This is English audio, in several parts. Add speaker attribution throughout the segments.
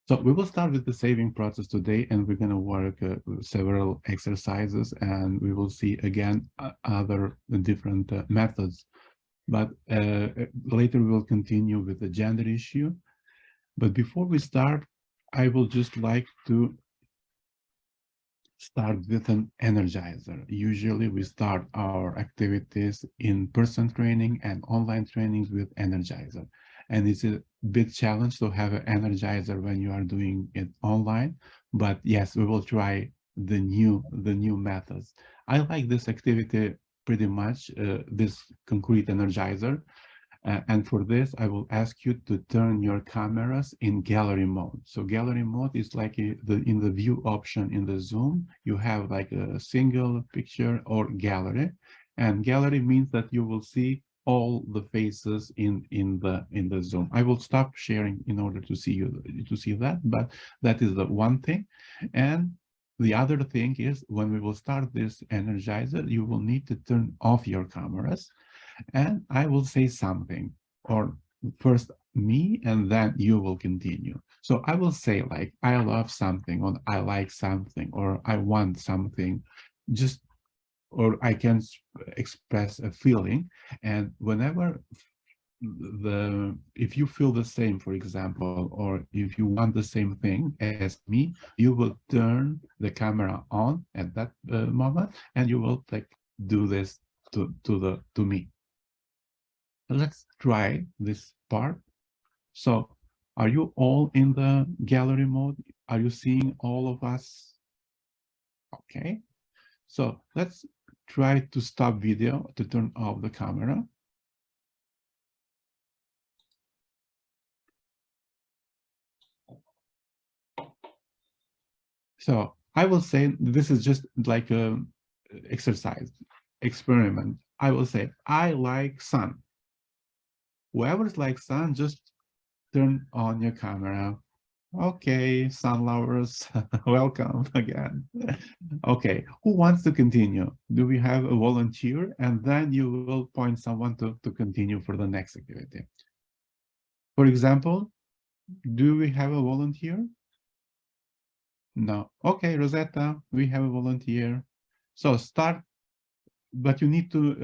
Speaker 1: So we will start with the saving process today, and we're going to work several exercises, and we will see again other different methods. But later we will continue with the gender issue. But before we start, I will just like to start with an energizer. Usually we start our activities in person training and online trainings with energizer. And it's a bit challenge to have an energizer when you are doing it online. But yes, we will try the new methods. I like this activity pretty much, this concrete energizer. And for this, I will ask you to turn your cameras in gallery mode. So gallery mode is like in the view option in the Zoom, you have like a single picture or gallery. And gallery means that you will see all the faces in the Zoom. I will stop sharing in order to see that, but that is the one thing. And the other thing is when we will start this energizer, you will need to turn off your cameras. And I will say something, or first me, and then you will continue. So I will say like, I love something, or I like something, or I want something, just, or I can express a feeling. And whenever if you feel the same, for example, or if you want the same thing as me, you will turn the camera on at that moment, and you will like do this to me. Let's try this part. So are you all in the gallery mode? Are you seeing all of us? Okay. So let's try to stop video to turn off the camera. So I will say this is just like a exercise, experiment. I will say, I like sun. Whoever's like sun, just turn on your camera. Okay, sun lovers, welcome again. Okay, who wants to continue? Do we have a volunteer? And then you will point someone to continue for the next activity. For example, do we have a volunteer? No. Okay, Rosetta, we have a volunteer. So start, but you need to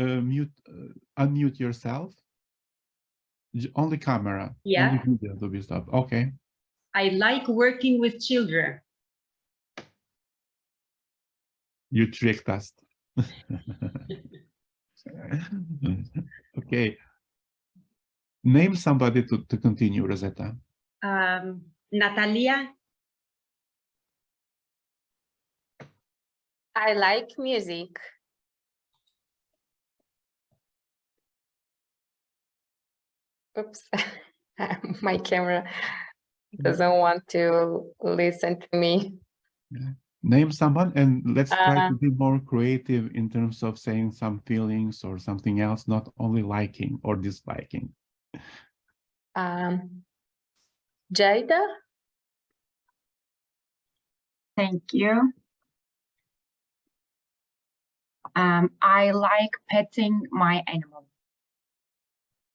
Speaker 1: unmute yourself. Only camera,
Speaker 2: yeah.
Speaker 1: only video to be stopped. Okay.
Speaker 2: I like working with children.
Speaker 1: You tricked us. Okay. Name somebody to continue, Rosetta.
Speaker 2: Natalia.
Speaker 3: I like music. Oops, my camera doesn't want to listen to me.
Speaker 1: Yeah. Name someone and let's try to be more creative in terms of saying some feelings or something else, not only liking or disliking.
Speaker 3: Jada?
Speaker 4: Thank you. I like petting my animal.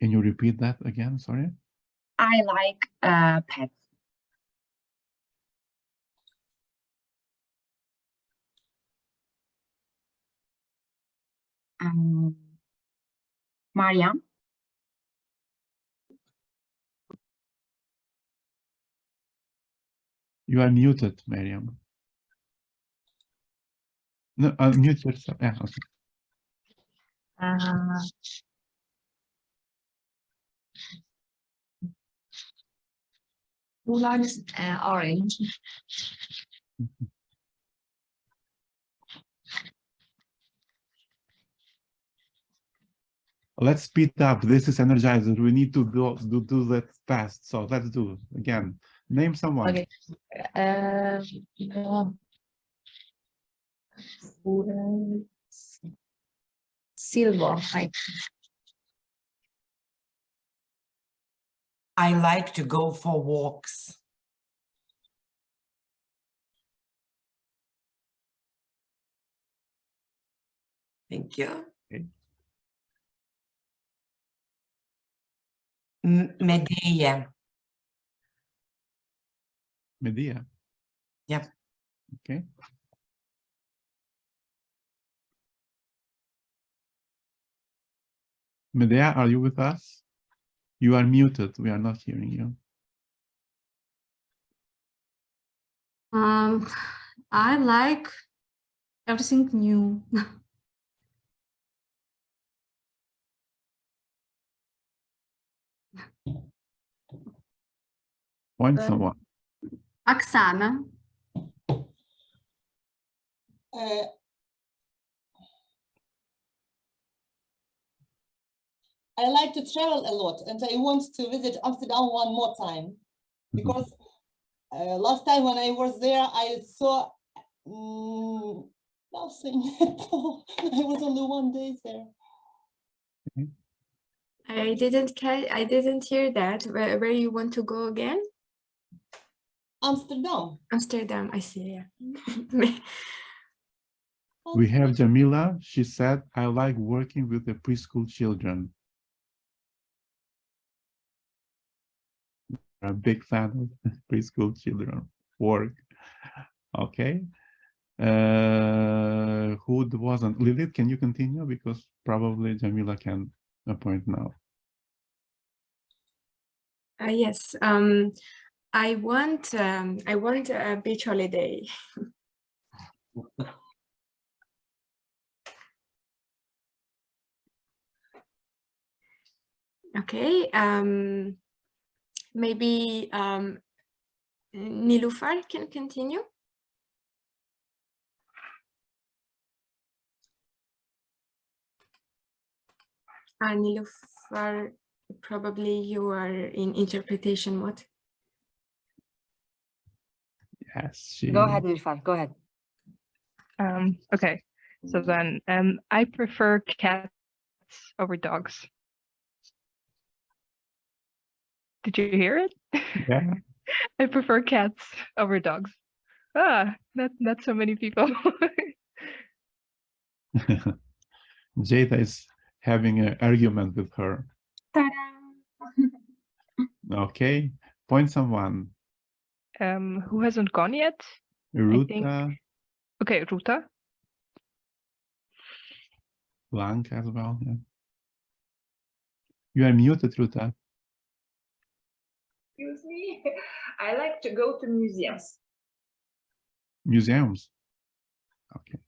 Speaker 1: Can you repeat that again? Sorry.
Speaker 4: I like pets. Mariam?
Speaker 1: You are muted, Mariam. No, unmute yourself. Yeah, okay.
Speaker 4: Who likes orange?
Speaker 1: Let's speed up. This is energizer. We need to do that fast. So let's do it again. Name someone.
Speaker 3: Okay. Silva.
Speaker 5: I like to go for walks. Thank you.
Speaker 1: Okay.
Speaker 5: Medea.
Speaker 1: Medea.
Speaker 5: Yeah.
Speaker 1: Okay. Medea, are you with us? You are muted. We are not hearing you.
Speaker 6: I like everything new.
Speaker 1: Point someone.
Speaker 6: Oksana.
Speaker 7: I like to travel a lot and I want to visit Amsterdam one more time because last time when I was there, I saw nothing at all. I was only 1 day there.
Speaker 3: I didn't hear that. Where you want to go again?
Speaker 7: Amsterdam.
Speaker 3: Amsterdam, I see, yeah.
Speaker 1: We have Jamila. She said, I like working with the preschool children. I'm a big fan of preschool children work. Okay. Who wasn't? Lilith, can you continue? Because probably Jamila can appoint now.
Speaker 3: Yes. I want a beach holiday. Okay. Maybe Nilufar can continue. Nilufar, probably you are in interpretation mode.
Speaker 1: Yes,
Speaker 8: Go ahead, Nilufar, go ahead.
Speaker 9: Okay, so then I prefer cats over dogs. Did you hear it?
Speaker 1: Yeah.
Speaker 9: I prefer cats over dogs. Not so many people.
Speaker 1: Jada is having an argument with her. Okay, point someone.
Speaker 9: Who hasn't gone yet?
Speaker 1: Ruta,
Speaker 9: Okay, Ruta.
Speaker 1: Blanca as well. Yeah. You are muted, Ruta.
Speaker 10: Excuse me. I like to go to museums.
Speaker 1: Museums. Okay.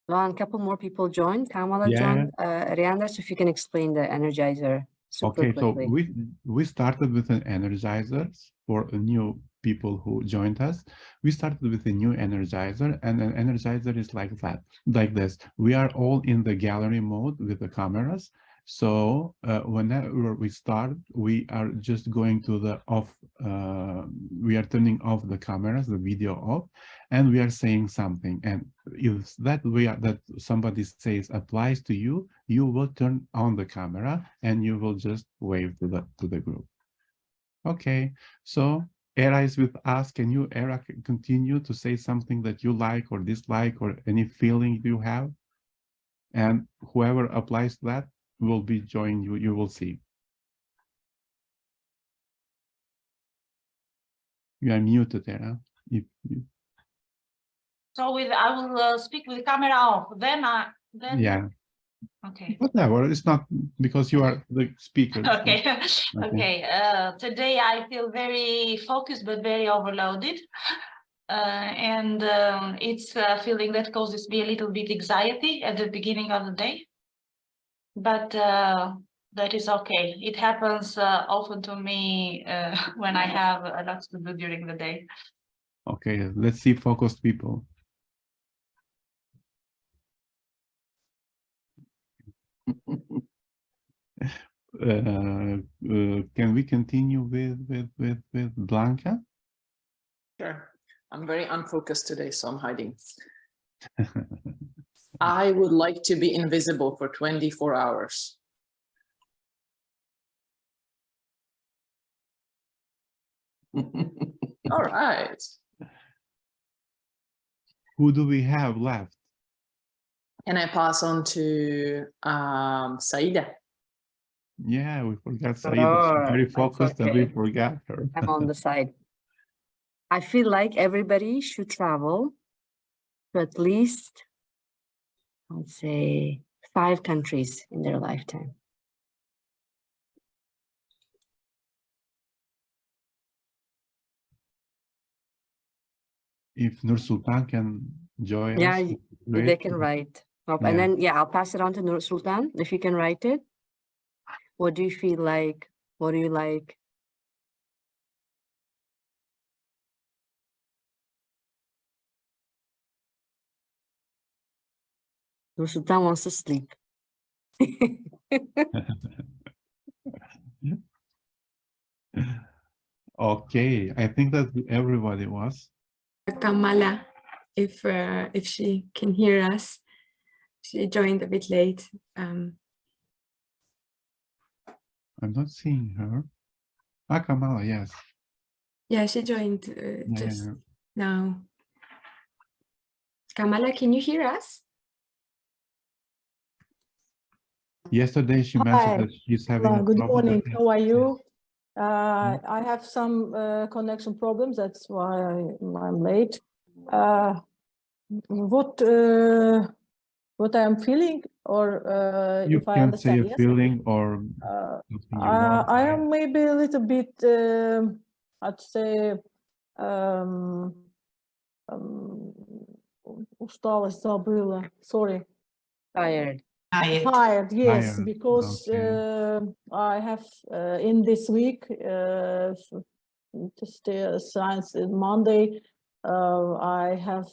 Speaker 8: Well, a couple more people joined. Kamala
Speaker 1: Yeah.
Speaker 8: joined. Rianda, so if you can explain the energizer super
Speaker 1: Okay, so
Speaker 8: quickly.
Speaker 1: we started with an energizer for new people who joined us. We started with a new energizer, and an energizer is like that, like this. We are all in the gallery mode with the cameras. So whenever we start, we are just going to the off, we are turning off the cameras, the video off, and we are saying something. And if that somebody says applies to you, you will turn on the camera and you will just wave to the group. Okay, so Era is with us. Can you, Era, continue to say something that you like or dislike or any feeling you have? And whoever applies to that will be joining you, you will see. You are muted, Era.
Speaker 10: So I will speak with the camera off. Then
Speaker 1: yeah.
Speaker 10: Okay.
Speaker 1: Whatever. It's not because you are the speaker.
Speaker 10: Okay. Okay. Today I feel very focused but very overloaded. And it's a feeling that causes me a little bit anxiety at the beginning of the day. But that is okay. It happens often to me when I have a lot to do during the day.
Speaker 1: Okay, let's see focused people. Can we continue with Blanca?
Speaker 11: Sure. I'm very unfocused today, so I'm hiding. I would like to be invisible for 24 hours. All right.
Speaker 1: Who do we have left?
Speaker 11: Can I pass on to Saida?
Speaker 1: Yeah, we forgot Saida. She's very
Speaker 8: That's
Speaker 1: focused and we
Speaker 8: okay.
Speaker 1: forgot her.
Speaker 8: I'm on the side. I feel like everybody should travel to at least, I'd say, 5 countries in their lifetime.
Speaker 1: If Nur Sultan can join
Speaker 8: Yeah,
Speaker 1: us,
Speaker 8: they
Speaker 1: great.
Speaker 8: can write. And
Speaker 1: Yeah.
Speaker 8: then, yeah, I'll pass it on to Nur Sultan, if you can write it. What do you feel like? What do you like? Nur Sultan wants to sleep.
Speaker 1: Okay, I think that everybody was.
Speaker 3: Kamala, if she can hear us, she joined a bit late.
Speaker 1: I'm not seeing her. Ah, Kamala, yes.
Speaker 3: Yeah, she joined
Speaker 1: Yeah,
Speaker 3: just
Speaker 1: yeah.
Speaker 3: now. Kamala, can you hear us?
Speaker 1: Yesterday she mentioned that she's having a
Speaker 12: Good
Speaker 1: problem.
Speaker 12: morning.
Speaker 1: with-
Speaker 12: How are you? I have some connection problems. That's why I'm late. What I'm feeling, or
Speaker 1: You
Speaker 12: if I
Speaker 1: can say a
Speaker 12: understand, yes.
Speaker 1: feeling or something you want.
Speaker 12: I am maybe a little bit, I'd say, усталость забыла. Sorry.
Speaker 8: Tired.
Speaker 12: Tired, yes,
Speaker 1: Tired,
Speaker 12: because
Speaker 1: okay.
Speaker 12: I have in this week, just science Monday, I have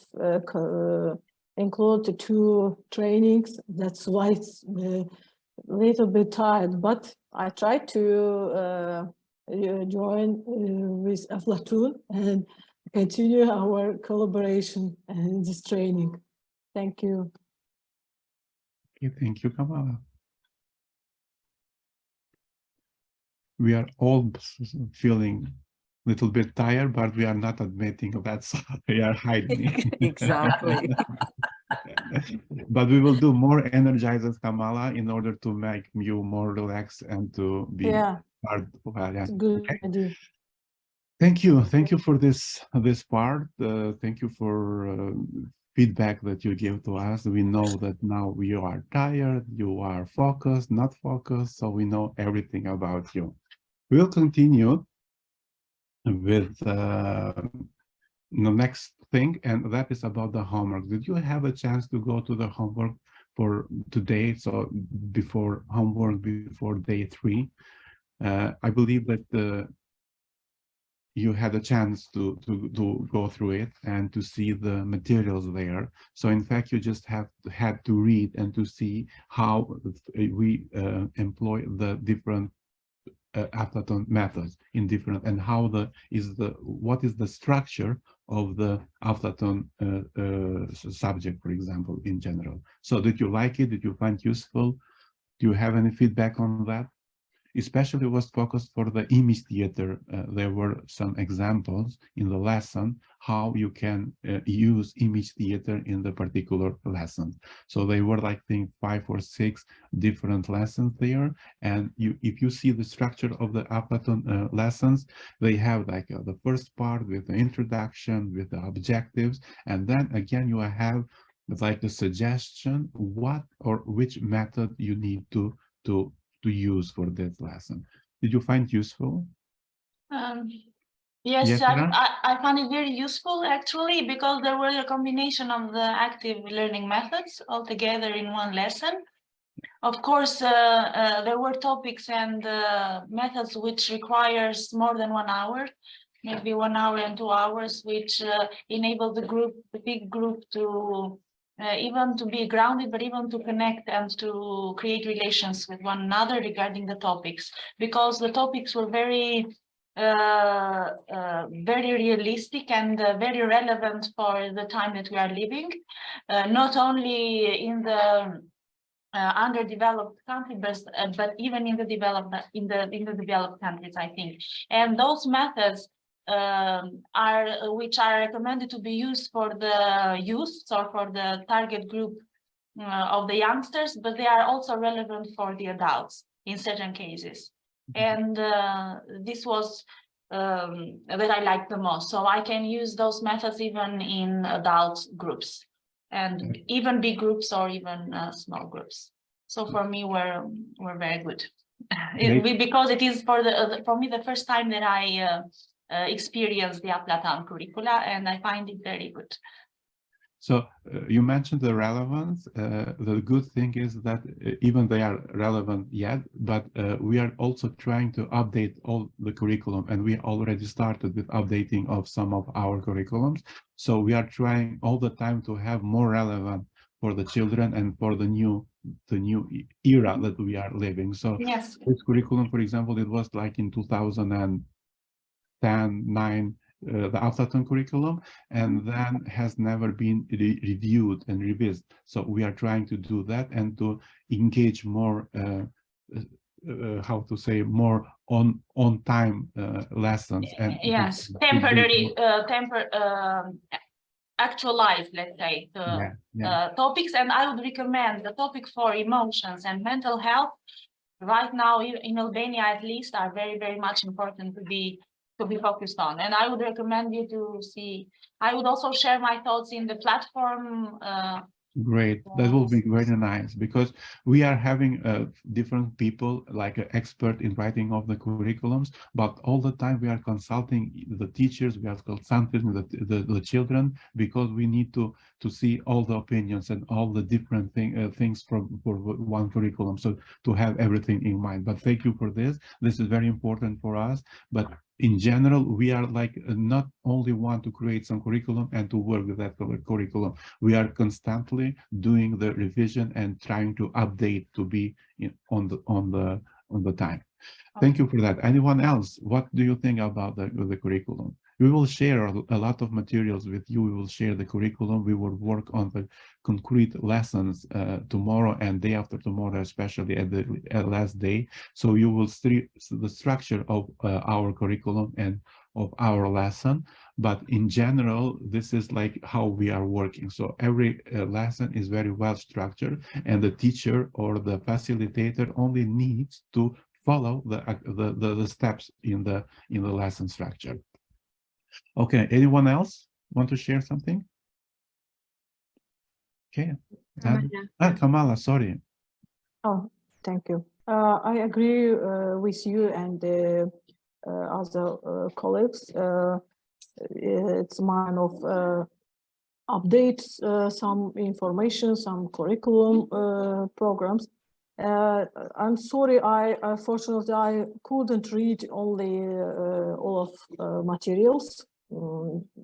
Speaker 12: included 2 trainings. That's why it's a little bit tired, but I try to join with Aflatun and continue our collaboration in this training. Thank you.
Speaker 1: Okay, thank you, Kamala. We are all feeling a little bit tired, but we are not admitting that, so we are hiding it.
Speaker 8: Exactly.
Speaker 1: But we will do more energizers, Kamala, in order to make you more relaxed and to be part of it.
Speaker 12: It's a good
Speaker 1: Okay.
Speaker 12: idea.
Speaker 1: Thank you for this part. Thank you for feedback that you give to us. We know that now you are tired, you are focused, not focused, so we know everything about you. We'll continue with the next thing, and that is about the homework. Did you have a chance to go to the homework for today? So before homework, before day 3, I believe that you had a chance to go through it and to see the materials there. So in fact, you just had to read and to see how we employ the different Aflaton methods in different, and how what is the structure of the Aflaton subject, for example, in general. So did you like it? Did you find it useful? Do you have any feedback on that? Especially was focused for the image theater. There were some examples in the lesson how you can use image theater in the particular lesson. So they were like, I think, 5 or 6 different lessons there. And if you see the structure of the Aflaton lessons, they have like the first part with the introduction, with the objectives, and then again you have like a suggestion what or which method you need to use for this lesson. Did you find it useful?
Speaker 10: Yes, I found it very useful actually, because there were a combination of the active learning methods all together in one lesson. Of course, there were topics and methods which requires more than 1 hour, maybe 1 hour and 2 hours, which enable the big group to even to be grounded, but even to connect and to create relations with one another regarding the topics, because the topics were very very realistic and very relevant for the time that we are living, not only in the underdeveloped countries, but even in the developed countries, I think. And those methods which are recommended to be used for the youth or for the target group of the youngsters, but they are also relevant for the adults in certain cases. And this was that I liked the most. So I can use those methods even in adult groups, and even big groups or even small groups. So for me, we're very good. Because it is for me the first time that I experienced the Aflatoon curricula, and I find it very good.
Speaker 1: So you mentioned the relevance. The good thing is that even they are relevant yet, but we are also trying to update all the curriculum, and we already started with updating of some of our curriculums. So we are trying all the time to have more relevant for the children and for the new era that we are living. So
Speaker 10: yes,
Speaker 1: this curriculum, for example, it was like in 2010, 9. The Aflatoon curriculum, and then has never been reviewed and revised. So we are trying to do that and to engage more, how to say, more on time lessons. And
Speaker 10: yes, temporary, actualize, let's say, the topics. And I would recommend the topic for emotions and mental health right now in Albania, at least, are very, very much important to be focused on. And I would recommend you to see. I would also share my thoughts in the platform.
Speaker 1: Great, that will be very nice, because we are having different people, like an expert in writing of the curriculums, but all the time we are consulting the teachers, we are consulting the children, because we need to see all the opinions and all the different things for one curriculum, so to have everything in mind. But thank you for this. This is very important for us. But in general, we are like not only want to create some curriculum and to work with that curriculum. We are constantly doing the revision and trying to update to be on the time. Thank you for that. Anyone else? What do you think about the curriculum? We will share a lot of materials with you. We will share the curriculum. We will work on the concrete lessons tomorrow and day after tomorrow, especially at the last day. So you will see the structure of our curriculum and of our lesson. But in general, this is like how we are working. So every lesson is very well structured, and the teacher or the facilitator only needs to follow the steps in the lesson structure. Okay, anyone else want to share something? Okay, Kamala, sorry.
Speaker 12: Oh, thank you. I agree with you and other colleagues. It's mine of updates, some information, some curriculum programs. I'm sorry, unfortunately, I couldn't read only all of materials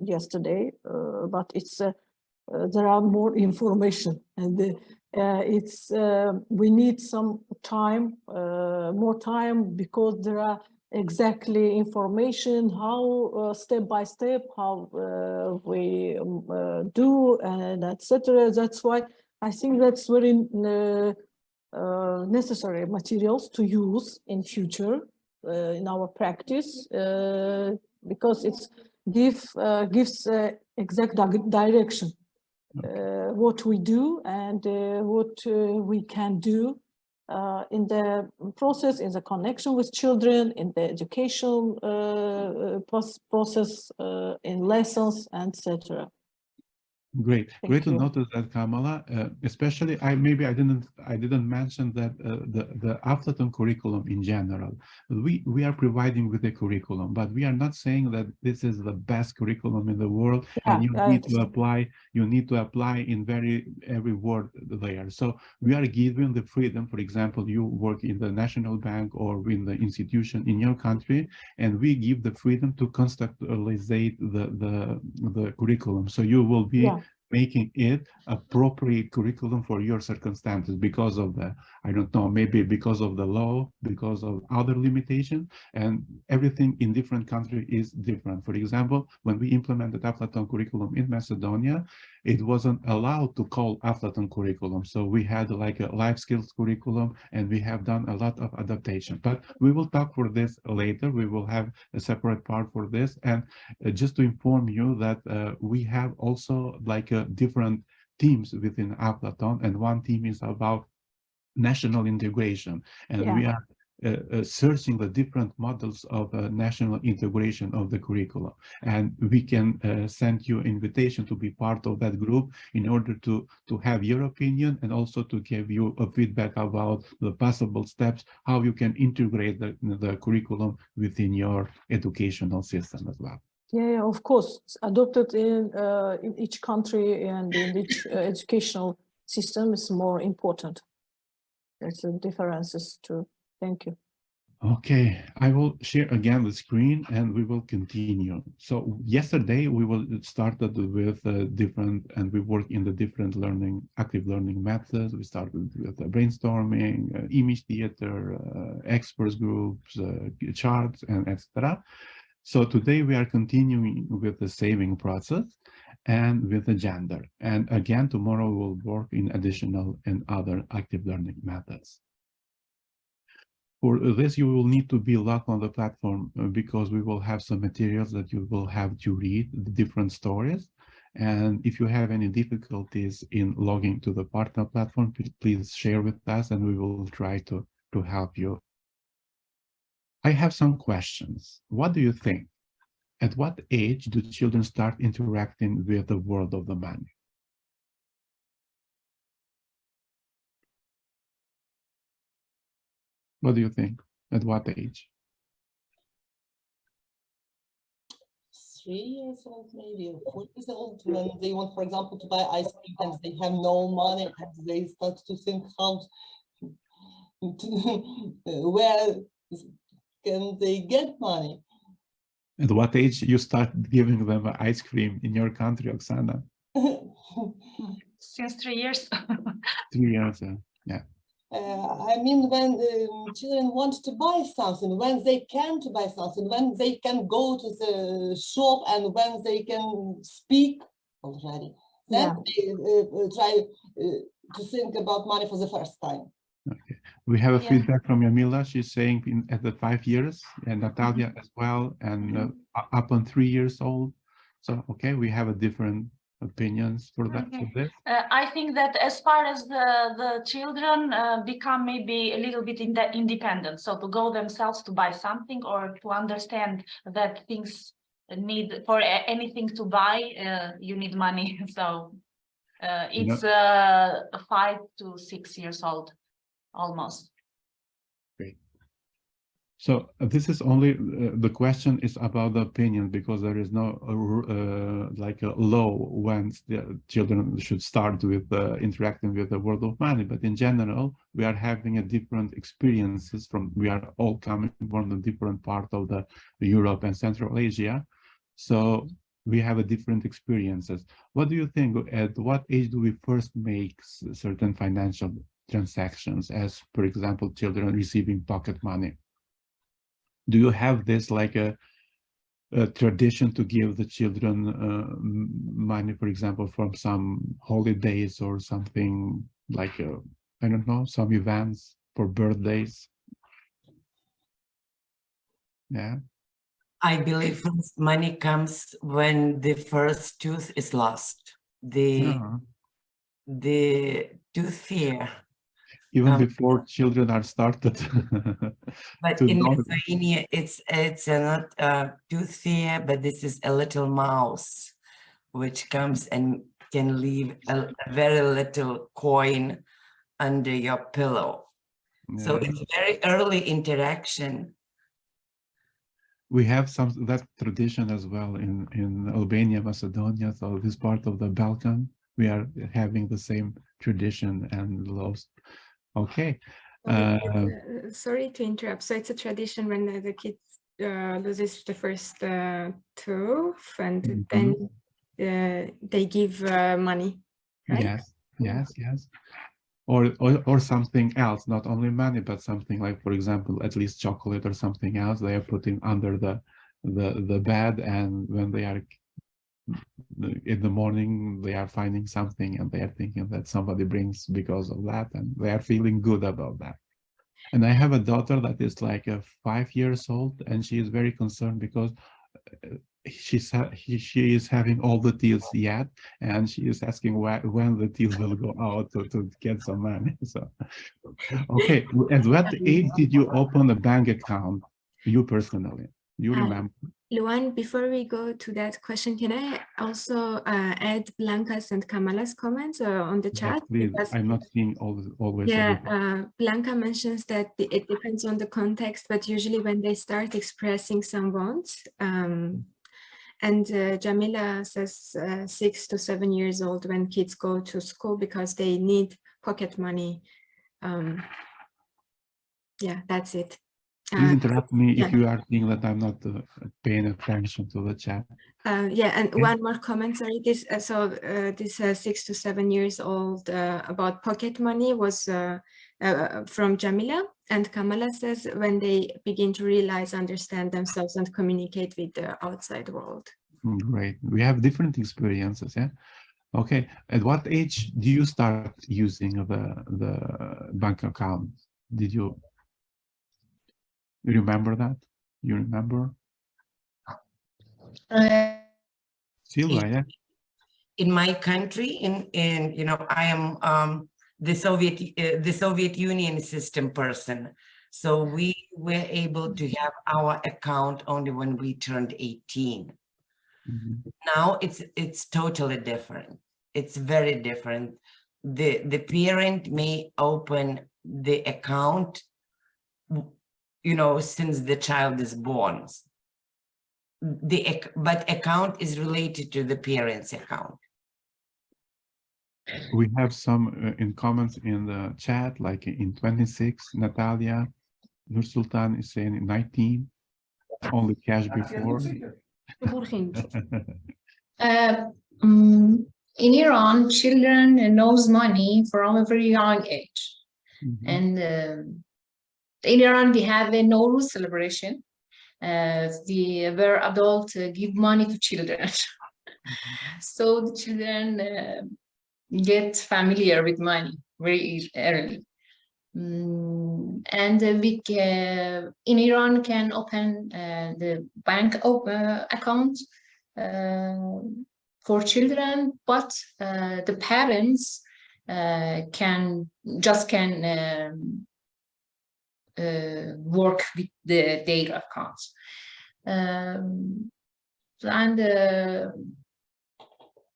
Speaker 12: yesterday, but it's there are more information, and it's we need some time, more time, because there are exactly information how step by step how we do and etc. That's why I think that's very necessary materials to use in future in our practice, because it's gives exact direction what we do and what we can do in the process, in the connection with children, in the education process, in lessons, etc.
Speaker 1: Great, great to notice that, Kamala. Especially, I didn't mention that the Aflatoon curriculum in general. We are providing with the curriculum, but we are not saying that this is the best curriculum in the world, and you need to apply. You need to apply in every word there. So we are giving the freedom. For example, you work in the national bank or in the institution in your country, and we give the freedom to conceptualize the curriculum. So you will be making it appropriate curriculum for your circumstances because of the, I don't know, maybe because of the law, because of other limitations, and everything in different countries is different. For example, when we implemented Aflatoon curriculum in Macedonia, it wasn't allowed to call Aflatoon curriculum. So we had like a life skills curriculum, and we have done a lot of adaptation. But we will talk for this later. We will have a separate part for this. And just to inform you that we have also like different teams within Aflatoon, and one team is about national integration, and we are searching the different models of national integration of the curriculum. And we can send you invitation to be part of that group in order to have your opinion and also to give you a feedback about the possible steps, how you can integrate the curriculum within your educational system as well.
Speaker 12: Yeah, of course, it's adopted in each country and in each educational system is more important. There's differences too. Thank you.
Speaker 1: Okay, I will share again the screen and we will continue. So yesterday we started with different, and we work in the different active learning methods. We started with brainstorming, image theater, experts groups, charts, and etc. So today we are continuing with the saving process and with the gender. And again, tomorrow we'll work in additional and other active learning methods. For this, you will need to be logged on the platform because we will have some materials that you will have to read, the different stories. And if you have any difficulties in logging to the partner platform, please share with us and we will try to help you. I have some questions. What do you think? At what age do children start interacting with the world of the money? What do you think? At what age?
Speaker 7: 3 years old, maybe 4 years old, when they want, for example, to buy ice cream and they have no money and they start to think how where can they get money?
Speaker 1: At what age you start giving them ice cream in your country, Oksana?
Speaker 10: Since 3 years.
Speaker 1: 3 years, yeah.
Speaker 7: I mean, when children want to buy something, when they can to buy something, when they can go to the shop and when they can speak already, then they try to think about money for the first time.
Speaker 1: Okay. We have a feedback from Yamila. She's saying at the 5 years, and Natalia as well, and up on 3 years old. So, okay, we have a different opinions for that. For this.
Speaker 10: I think that as far as the children become maybe a little bit independent, so to go themselves to buy something or to understand that things need, for anything to buy, you need money. So it's 5 to 6 years old, almost.
Speaker 1: Great. So this is only the question is about the opinion, because there is no like a law when the children should start with interacting with the world of money. But in general, we are having a different experiences from, we are all coming from the different part of the Europe and Central Asia. So we have a different experiences. What do you think? At what age do we first make certain financial transactions, as for example, children receiving pocket money? Do you have this like a tradition to give the children money, for example, from some holidays or something like, I don't know, some events for birthdays? Yeah.
Speaker 5: I believe money comes when the first tooth is lost. The tooth fear.
Speaker 1: Even before children are started.
Speaker 5: But in Lithuania, it's not tooth fear, but this is a little mouse, which comes and can leave a very little coin under your pillow. Yeah. So it's very early interaction.
Speaker 1: We have that tradition as well in Albania, Macedonia, so this part of the Balkan, we are having the same tradition and laws. Okay.
Speaker 3: Sorry to interrupt. So it's a tradition when the kid loses the first tooth, and then they give money, right?
Speaker 1: Yes. Or something else, not only money, but something like, for example, at least chocolate or something else they are putting under the bed, and when they are in the morning they are finding something and they are thinking that somebody brings because of that, and they are feeling good about that. And I have a daughter that is like 5 years old, and she is very concerned because she is having all the deals yet, and she is asking when the deal will go out to get some money. So, okay. At what age did you open a bank account? You personally, you remember?
Speaker 3: Luan, before we go to that question, can I also add Blanca's and Kamala's comments on the chat?
Speaker 1: Please,
Speaker 3: Because,
Speaker 1: I'm not seeing always.
Speaker 3: yeah, Blanca mentions that it depends on the context, but usually when they start expressing some wants, and Jamila says 6 to 7 years old when kids go to school because they need pocket money. Yeah, that's it.
Speaker 1: Please interrupt me
Speaker 3: yeah.
Speaker 1: if you are seeing that I'm not paying attention to the chat.
Speaker 3: Yeah, and one more comment, sorry, this 6 to 7 years old about pocket money was from Jamila, and Kamala says when they begin to realize, understand themselves and communicate with the outside world.
Speaker 1: Great, we have different experiences, yeah? Okay, at what age do you start using the bank account? Did you remember that? You remember? Silva, yeah?
Speaker 5: In my country, in you know, I am the Soviet Union system person. So we were able to have our account only when we turned 18. Now it's totally different. It's very different. The parent may open the account, you know, since the child is born. But account is related to the parent's account.
Speaker 1: We have some in comments in the chat, like in 26, Natalia, Nursultan is saying 19, only cash before.
Speaker 13: In Iran, children knows money from a very young age. And in Iran, we have a Nowruz celebration. Where adults give money to children. So the children get familiar with money very early. And we in Iran can open the bank account for children, but the parents can work with their accounts.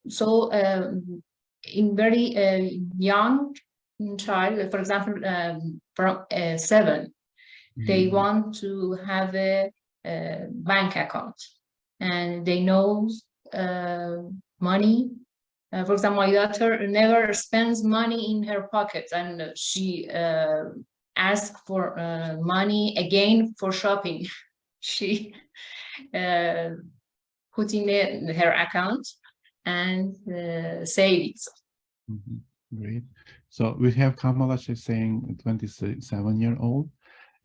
Speaker 13: So in very young child, for example, from 7, they want to have a bank account, and they know money. For example, my daughter never spends money in her pocket, and she asks for money again for shopping. She put in her account and save it.
Speaker 1: Great. So we have Kamala, she's saying 27-year-old.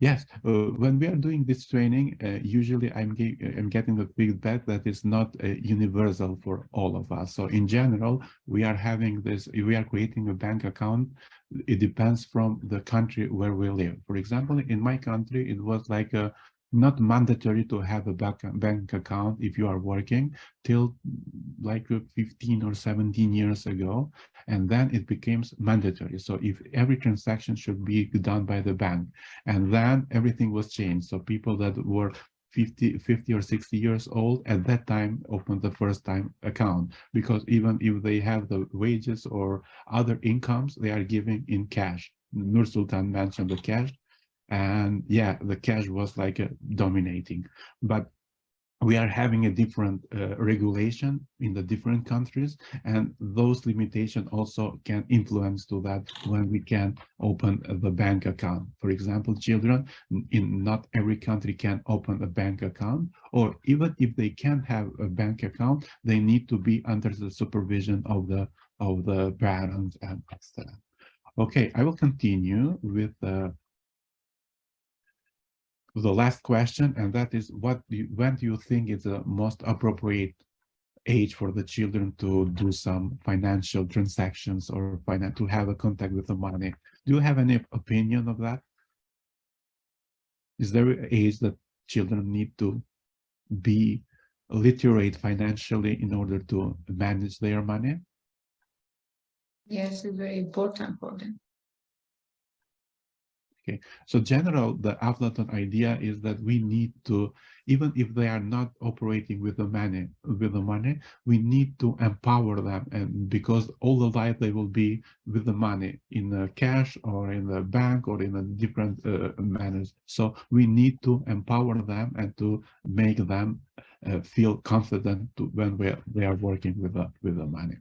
Speaker 1: Yes, when we are doing this training, usually I'm getting the feedback that it's not universal for all of us. So in general, we are creating a bank account. It depends from the country where we live. For example, in my country, it was like not mandatory to have a bank account if you are working till like 15 or 17 years ago. And then it becomes mandatory. So if every transaction should be done by the bank, and then everything was changed. So people that were 50 or 60 years old at that time opened the first time account, because even if they have the wages or other incomes, they are giving in cash. Nursultan mentioned the cash, and yeah, the cash was like dominating. But we are having a different regulation in the different countries, and those limitations also can influence to that when we can open the bank account. For example, children in not every country can open a bank account, or even if they can have a bank account, they need to be under the supervision of the parents and etc. Okay, I will continue with the last question, and that is, when do you think is the most appropriate age for the children to do some financial transactions or to have a contact with the money? Do you have any opinion of that? Is there an age that children need to be literate financially in order to manage their money?
Speaker 13: Yes, it's very important for them.
Speaker 1: Okay, so general, the Aflaton idea is that we need to, even if they are not operating with the money, we need to empower them, and because all the life they will be with the money in the cash or in the bank or in a different manners. So we need to empower them and to make them feel confident when they are working with the money.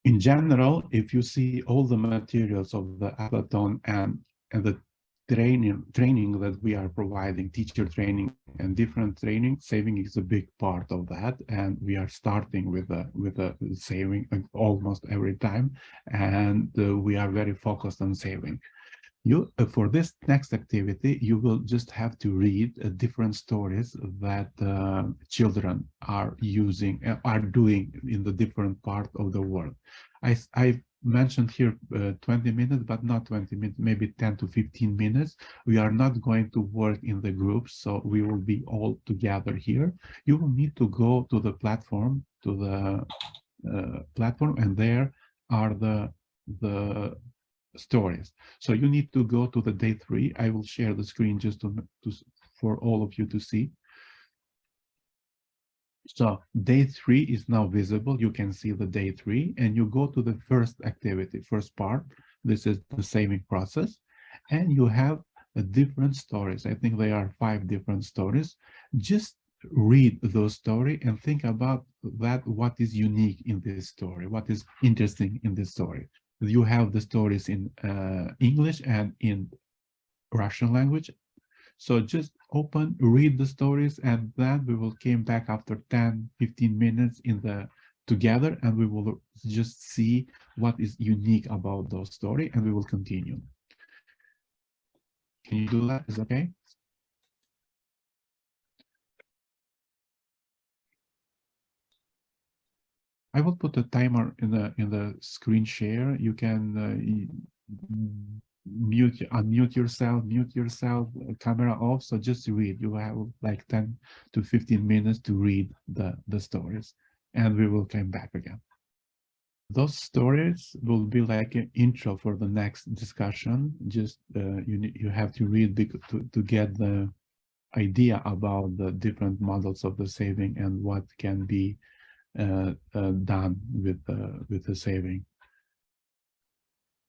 Speaker 1: In general, if you see all the materials of the Aflaton and the training that we are providing, teacher training and different training, saving is a big part of that. And we are starting with a saving almost every time. And we are very focused on saving. For this next activity, you will just have to read different stories that children are doing in the different part of the world. I mentioned here 20 minutes, but not 20 minutes, maybe 10 to 15 minutes. We are not going to work in the groups, so we will be all together here. You will need to go to the platform, and there are the stories. So you need to go to the day 3. I will share the screen just for all of you to see. So day 3 is now visible. You can see the day 3, and you go to the first activity, first part. This is the saving process, and you have different stories. I think there are 5 different stories. Just read those stories and think about that. What is unique in this story? What is interesting in this story? You have the stories in English and in Russian language. So just read the stories, and then we will come back after 10-15 minutes together, and we will just see what is unique about those stories, and we will continue. Can you do that? Is okay? I will put a timer in the screen share. You can unmute yourself, mute yourself, camera off. So just read. You have like 10 to 15 minutes to read the stories, and we will come back again. Those stories will be like an intro for the next discussion. Just you have to read to get the idea about the different models of the saving and what can be done with the saving.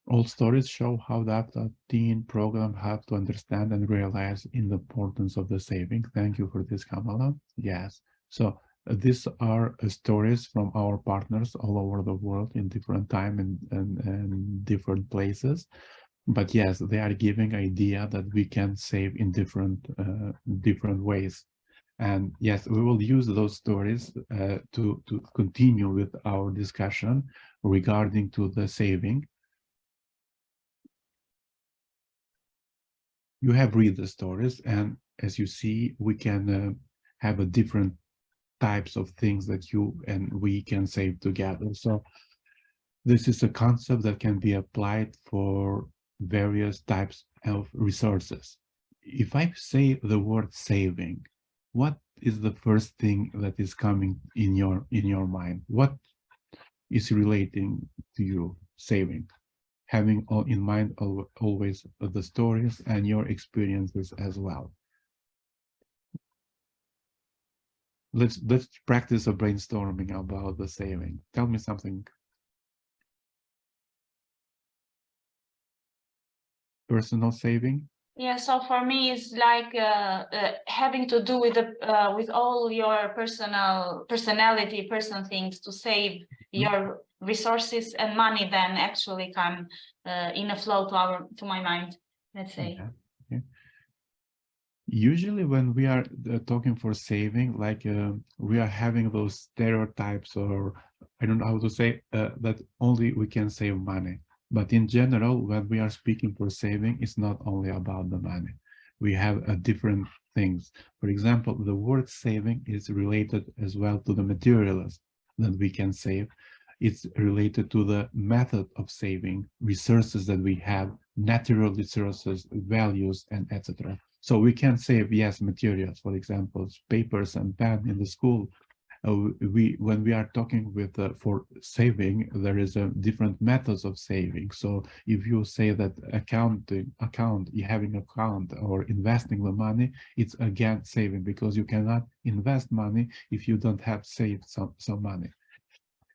Speaker 1: All stories show how that teen program have to understand and realize the importance of the saving. Thank you for this, Kamala. Yes. So these are stories from our partners all over the world in different time and different places. But yes, they are giving idea that we can save in different ways. And yes, we will use those stories to continue with our discussion regarding to the saving. You have read the stories, and as you see, we can have a different types of things that you and we can save together. So this is a concept that can be applied for various types of resources. If I say the word saving, what is the first thing that is coming in your mind? What is relating to you saving? Having in mind always the stories and your experiences as well. Let's practice a brainstorming about the saving. Tell me something. Personal saving?
Speaker 10: Yeah, so for me, it's like having to do with all your personal things to save your resources, and money then actually come in a flow to my mind, let's say.
Speaker 1: Yeah. Okay. Usually when we are talking for saving, like we are having those stereotypes, or I don't know how to say that only we can save money. But in general, when we are speaking for saving, it's not only about the money. We have different things. For example, the word saving is related as well to the materials that we can save. It's related to the method of saving, resources that we have, natural resources, values, and etc. So we can save, yes, materials, for example, papers and pen in the school. When we are talking with for saving, there is a different methods of saving. So if you say that having account or investing the money, it's again saving, because you cannot invest money if you don't have saved some money.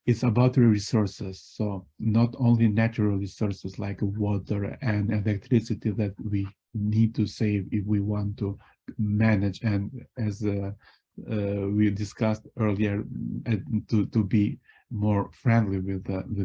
Speaker 1: It's about the resources, so not only natural resources like water and electricity that we need to save if we want to manage, and as we discussed earlier, to be more friendly with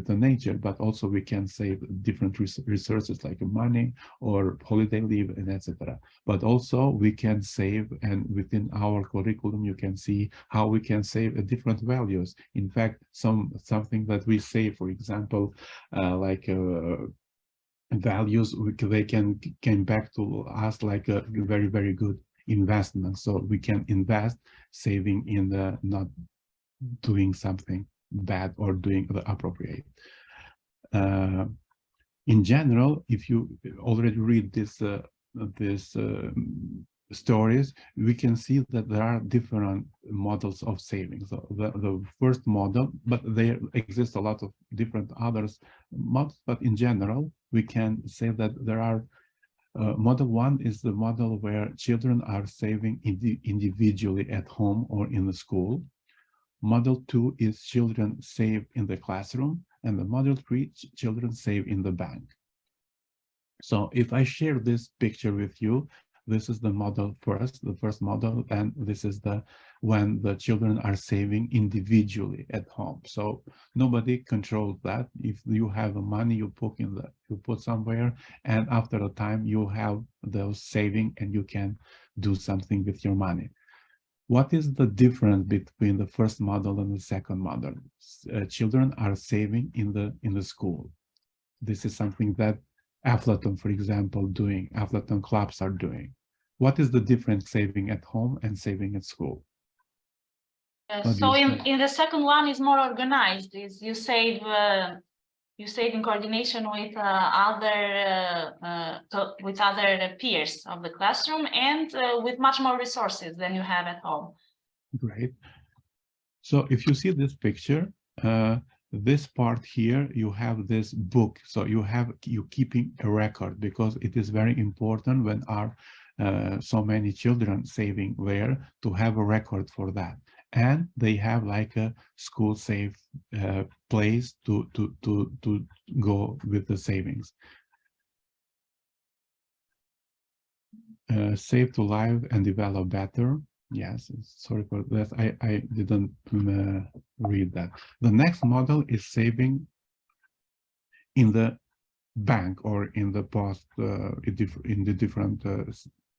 Speaker 1: the nature, but also we can save different resources like money or holiday leave and etc. But also we can save, and within our curriculum you can see how we can save different values. In fact, something that we save, for example, values, they can came back to us like a very, very good investment. So we can invest saving in the not doing something bad or doing the appropriate. In general, if you already read this stories, we can see that there are different models of savings. So the first model, but there exist a lot of different others models, but in general, we can say that there are model one is the model where children are saving individually at home or in the school. Model two is children save in the classroom, and the model three, children save in the bank. So if I share this picture with you, this is the model first, the first model, and this is when the children are saving individually at home. So nobody controls that. If you have money, you put somewhere, and after a time you have those saving and you can do something with your money. What is the difference between the first model and the second model? Children are saving in the school. This is something that Aflaton, for example, Aflaton clubs are doing. What is the difference saving at home and saving at school?
Speaker 10: So in the second one is more organized. Is you save in coordination with other peers of the classroom, and with much more resources than you have at home.
Speaker 1: Great. So if you see this picture, this part here, you have this book. So you keeping a record, because it is very important when are so many children saving there to have a record for that. And they have like a school safe place to go with the savings. Save to live and develop better. Yes, sorry for that. I didn't read that. The next model is saving in the bank or in the post. In the different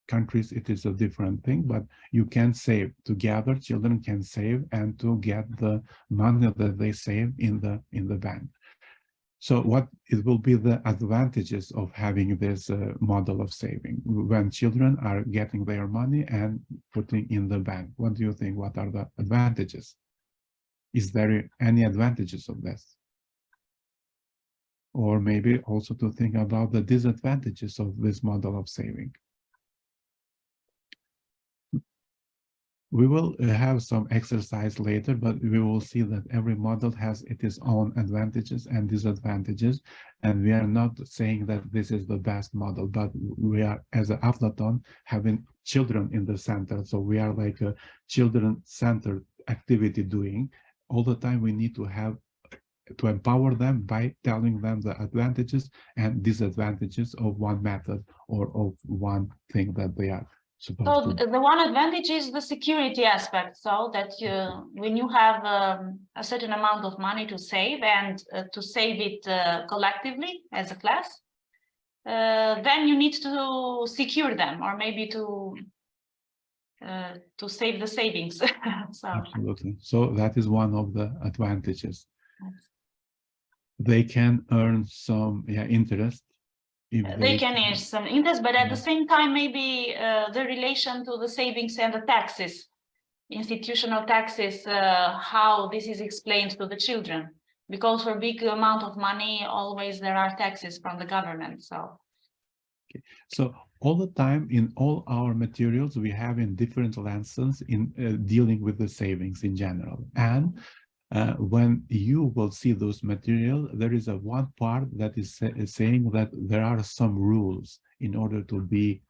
Speaker 1: countries, it is a different thing, but you can save together. Children can save and to get the money that they save in the bank. So what it will be the advantages of having this model of saving when children are getting their money and putting in the bank? What do you think? What are the advantages? Is there any advantages of this? Or maybe also to think about the disadvantages of this model of saving. We will have some exercise later, but we will see that every model has its own advantages and disadvantages. And we are not saying that this is the best model, but we are, as an Aflaton, having children in the center. So we are like a children-centered activity doing. All the time we need to empower them by telling them the advantages and disadvantages of one method or of one thing that they are.
Speaker 10: So the one advantage is the security aspect, so that when you have a certain amount of money to save and to save it collectively as a class, then you need to secure them, or maybe to save the savings. So.
Speaker 1: Absolutely. So that is one of the advantages. They can earn some interest.
Speaker 10: They can earn some interest, but at the same time, maybe the relation to the savings and the taxes, institutional taxes, how this is explained to the children, because for a big amount of money, always there are taxes from the government. So
Speaker 1: Okay, so all the time in all our materials, we have in different lessons in dealing with the savings in general. And when you will see those material, there is a one part that is saying that there are some rules in order to be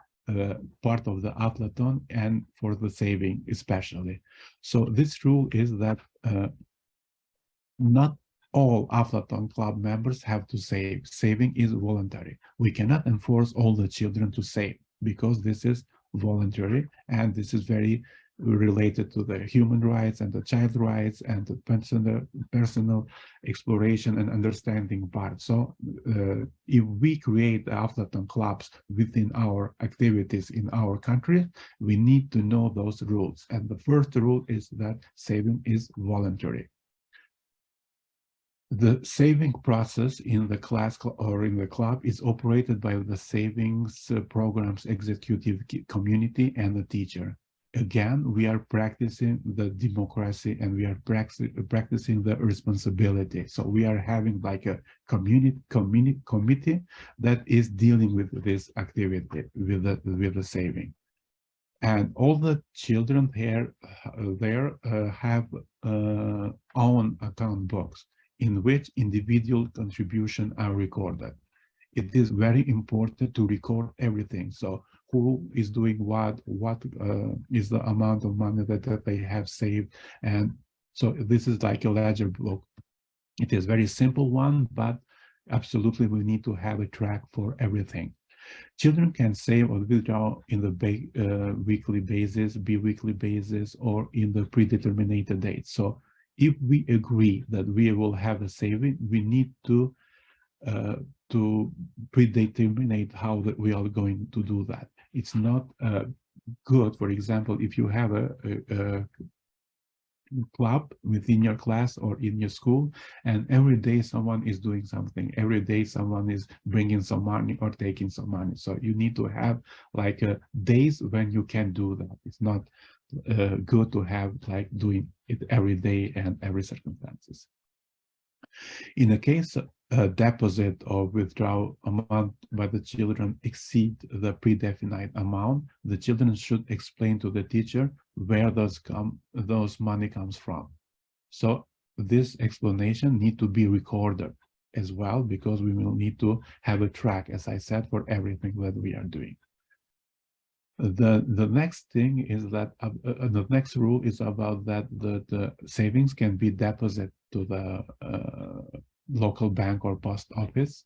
Speaker 1: part of the Aflaton and for the saving especially. So this rule is that not all Aflaton club members have to save. Saving is voluntary. We cannot enforce all the children to save because this is voluntary and this is very related to the human rights and the child rights and the personal exploration and understanding part. So if we create Aflaton clubs within our activities in our country, we need to know those rules. And the first rule is that saving is voluntary. The saving process in the class or in the club is operated by the savings programs executive community and the teacher. Again, we are practicing the democracy and we are practicing the responsibility. So we are having like a committee that is dealing with this activity, with the saving. And all the children here there have own account books in which individual contributions are recorded. It is very important to record everything. So who is doing what is the amount of money that they have saved. And so this is like a ledger book. It is very simple one, but absolutely we need to have a track for everything. Children can save or withdraw in the weekly basis, bi-weekly basis, or in the predetermined date. So if we agree that we will have a saving, we need to predetermine how that we are going to do that. It's not good, for example, if you have a club within your class or in your school, and every day someone is doing something, every day someone is bringing some money or taking some money. So you need to have like days when you can do that. It's not good to have like doing it every day and every circumstances. In a case a deposit or withdrawal amount by the children exceed the predefined amount, the children should explain to the teacher where those money comes from. So this explanation need to be recorded as well, because we will need to have a track, as I said, for everything that we are doing. The next thing is that the next rule is about that the savings can be deposited to the local bank or post office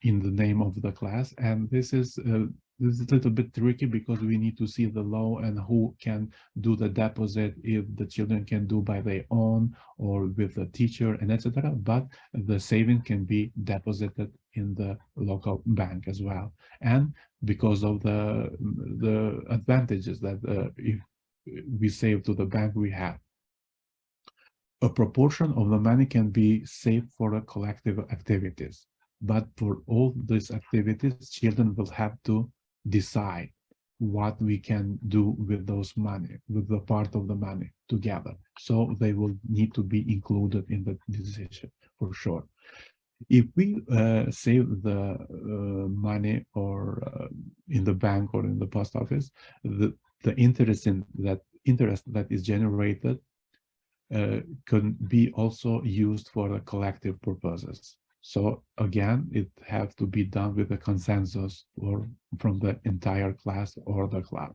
Speaker 1: in the name of the class, and this is a little bit tricky because we need to see the law and who can do the deposit, if the children can do by their own or with the teacher and etc. But the saving can be deposited in the local bank as well, and because of the advantages that if we save to the bank we have. A proportion of the money can be saved for collective activities, but for all these activities, children will have to decide what we can do with those money, with the part of the money together. So they will need to be included in the decision for sure. If we save the money or in the bank or in the post office, the interest that is generated can be also used for the collective purposes. So again, it has to be done with a consensus or from the entire class or the club.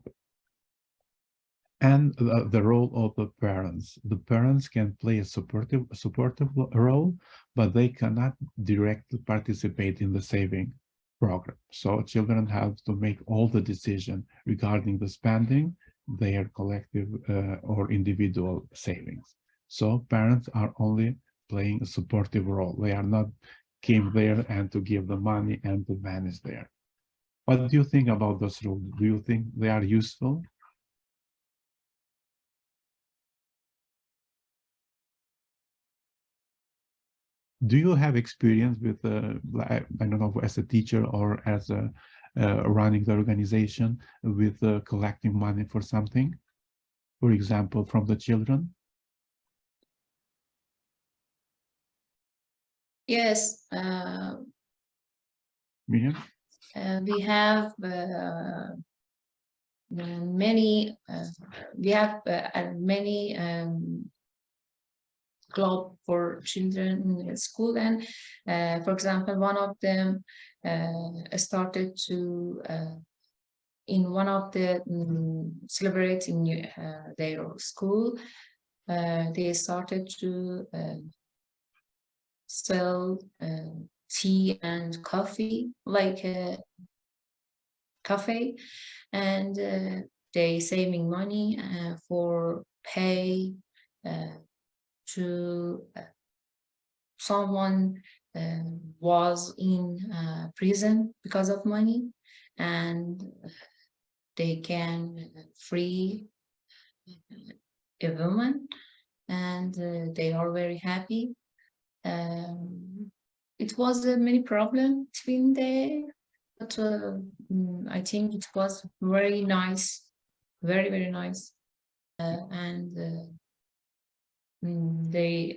Speaker 1: And the role of the parents. The parents can play a supportive role, but they cannot directly participate in the saving program. So children have to make all the decision regarding the spending, their collective or individual savings. So parents are only playing a supportive role. They are not came there and to give the money and to manage there. What do you think about those rules? Do you think they are useful? Do you have experience with, I don't know, as a teacher or as a running the organization with collecting money for something, for example, from the children?
Speaker 13: Yes.
Speaker 1: Miriam?
Speaker 13: we have many club for children in school, and for example, one of them started to in one of the celebrating their school, they started to sell tea and coffee, like a cafe, and they saving money for pay to someone was in prison because of money, and they can free a woman, and they are very happy. It was a many problem between there, but I think it was very nice, very nice, and they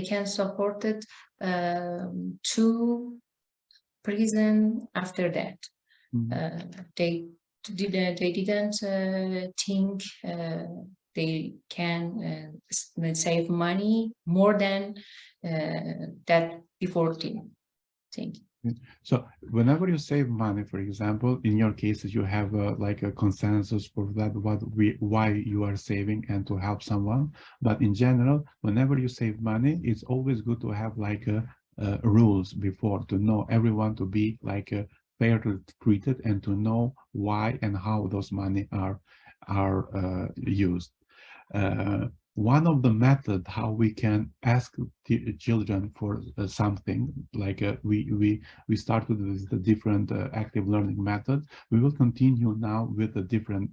Speaker 13: can support it to prison after that. They didn't think they can save money more than that before think.
Speaker 1: So whenever you save money, for example, in your cases, you have like a consensus for that, why you are saving and to help someone. But in general, whenever you save money, it's always good to have like rules before, to know everyone to be like fairly treated and to know why and how those money are used. One of the methods how we can ask children for something, like we started with the different active learning methods. We will continue now with a different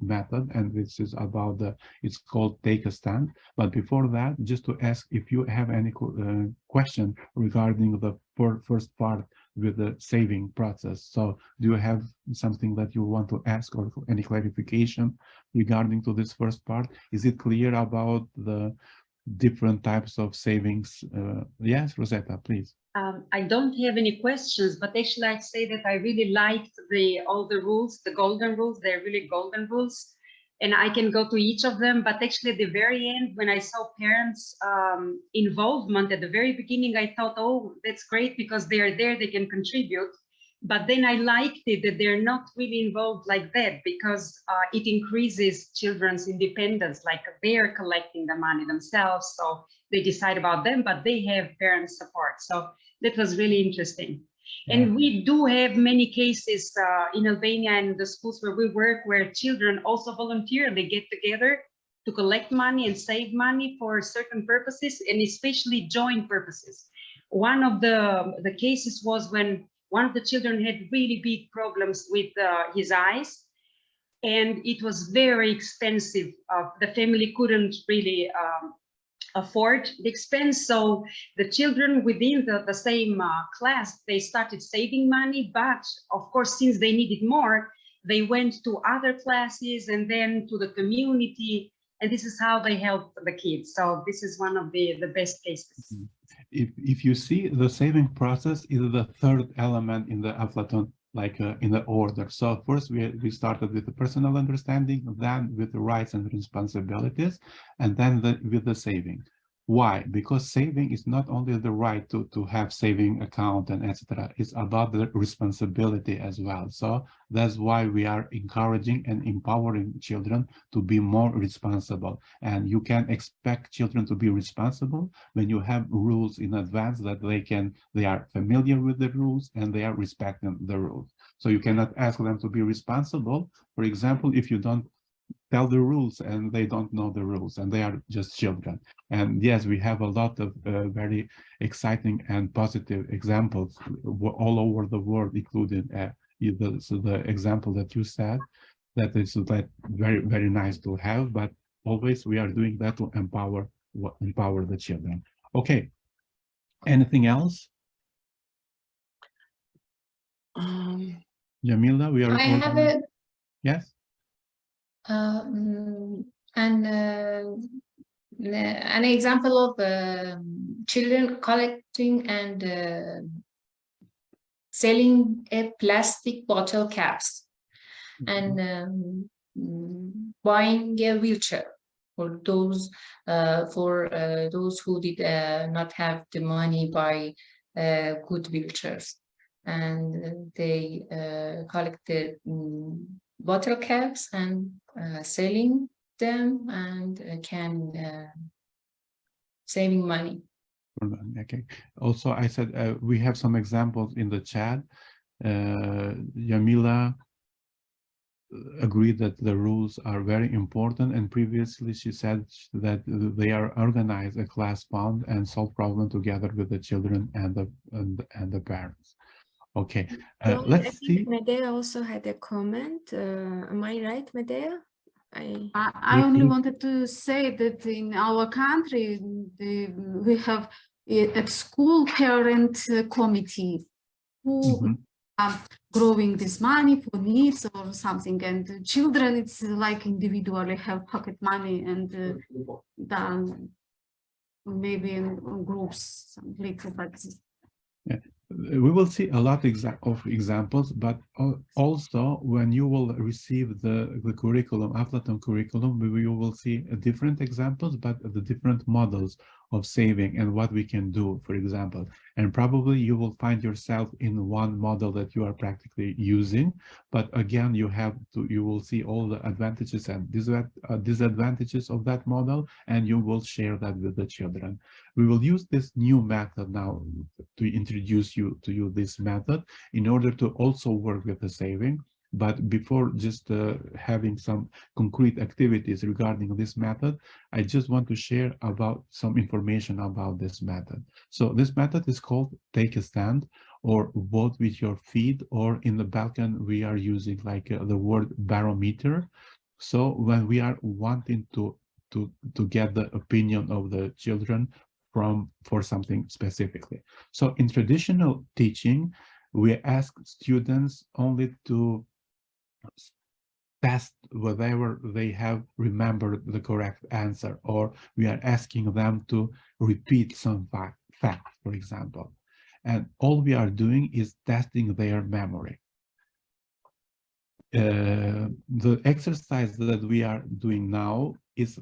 Speaker 1: method, and this is about it's called take a stand. But before that, just to ask if you have any question regarding the first part with the saving process. So do you have something that you want to ask or any clarification regarding to this first part? Is it clear about the different types of savings? Yes, Rosetta, please.
Speaker 2: I don't have any questions, but actually I'd say that I really liked all the rules, the golden rules. They're really golden rules. And I can go to each of them, but actually at the very end, when I saw parents' involvement at the very beginning, I thought, oh, that's great because they are there, they can contribute. But then I liked it that they're not really involved like that, because it increases children's independence, like they're collecting the money themselves, so they decide about them, but they have parents' support. So that was really interesting. And we do have many cases in Albania and the schools where we work, where children also volunteer. They get together to collect money and save money for certain purposes, and especially joint purposes. One of the cases was when one of the children had really big problems with his eyes, and it was very expensive. The family couldn't really afford the expense, so the children within the same class, they started saving money, but of course, since they needed more, they went to other classes and then to the community, and this is how they helped the kids. So this is one of the best cases.
Speaker 1: If you see, the saving process is the third element in the Aflatun, like in the order. So first we started with the personal understanding, then with the rights and responsibilities, and then with the saving. Why? Because saving is not only the right to have saving account and etc. It's about the responsibility as well. So that's why we are encouraging and empowering children to be more responsible. And you can expect children to be responsible when you have rules in advance that they are familiar with the rules and they are respecting the rules. So you cannot ask them to be responsible, for example, if you don't tell the rules and they don't know the rules and they are just children. And yes, we have a lot of very exciting and positive examples all over the world, including the example that you said, that is like very nice to have, but always we are doing that to empower the children. Okay, anything else? Jamila, we are.
Speaker 13: I have a.
Speaker 1: Yes.
Speaker 13: And an example of children collecting and selling a plastic bottle caps and buying a wheelchair for those who did not have the money buy good wheelchairs, and they collected bottle caps and selling them and can saving money.
Speaker 1: Okay. Also, I said we have some examples in the chat. Yamila agreed that the rules are very important, and previously she said that they are organized a class fund and solve problem together with the children and the parents. Okay, let's see.
Speaker 3: Medea also had a comment. Am I right, Medea?
Speaker 6: I only wanted to say that in our country, we have a school parent committee who are growing this money for needs or something, and the children, it's like individually have pocket money and then maybe in groups, some little, but
Speaker 1: yeah. We will see a lot of examples, but also when you will receive the curriculum, Aflatun curriculum, you will see different examples, but the different models of saving and what we can do, for example. And probably you will find yourself in one model that you are practically using, but again, you will see all the advantages and disadvantages of that model, and you will share that with the children. We will use this new method now to introduce to you this method in order to also work with the saving. But before just having some concrete activities regarding this method, I just want to share about some information about this method. So this method is called take a stand or vote with your feet, or in the Balkan we are using like the word barometer. So when we are wanting to get the opinion of the children for something specifically. So in traditional teaching, we ask students only to test whether they have remembered the correct answer, or we are asking them to repeat some fact, for example. And all we are doing is testing their memory. The exercise that we are doing now is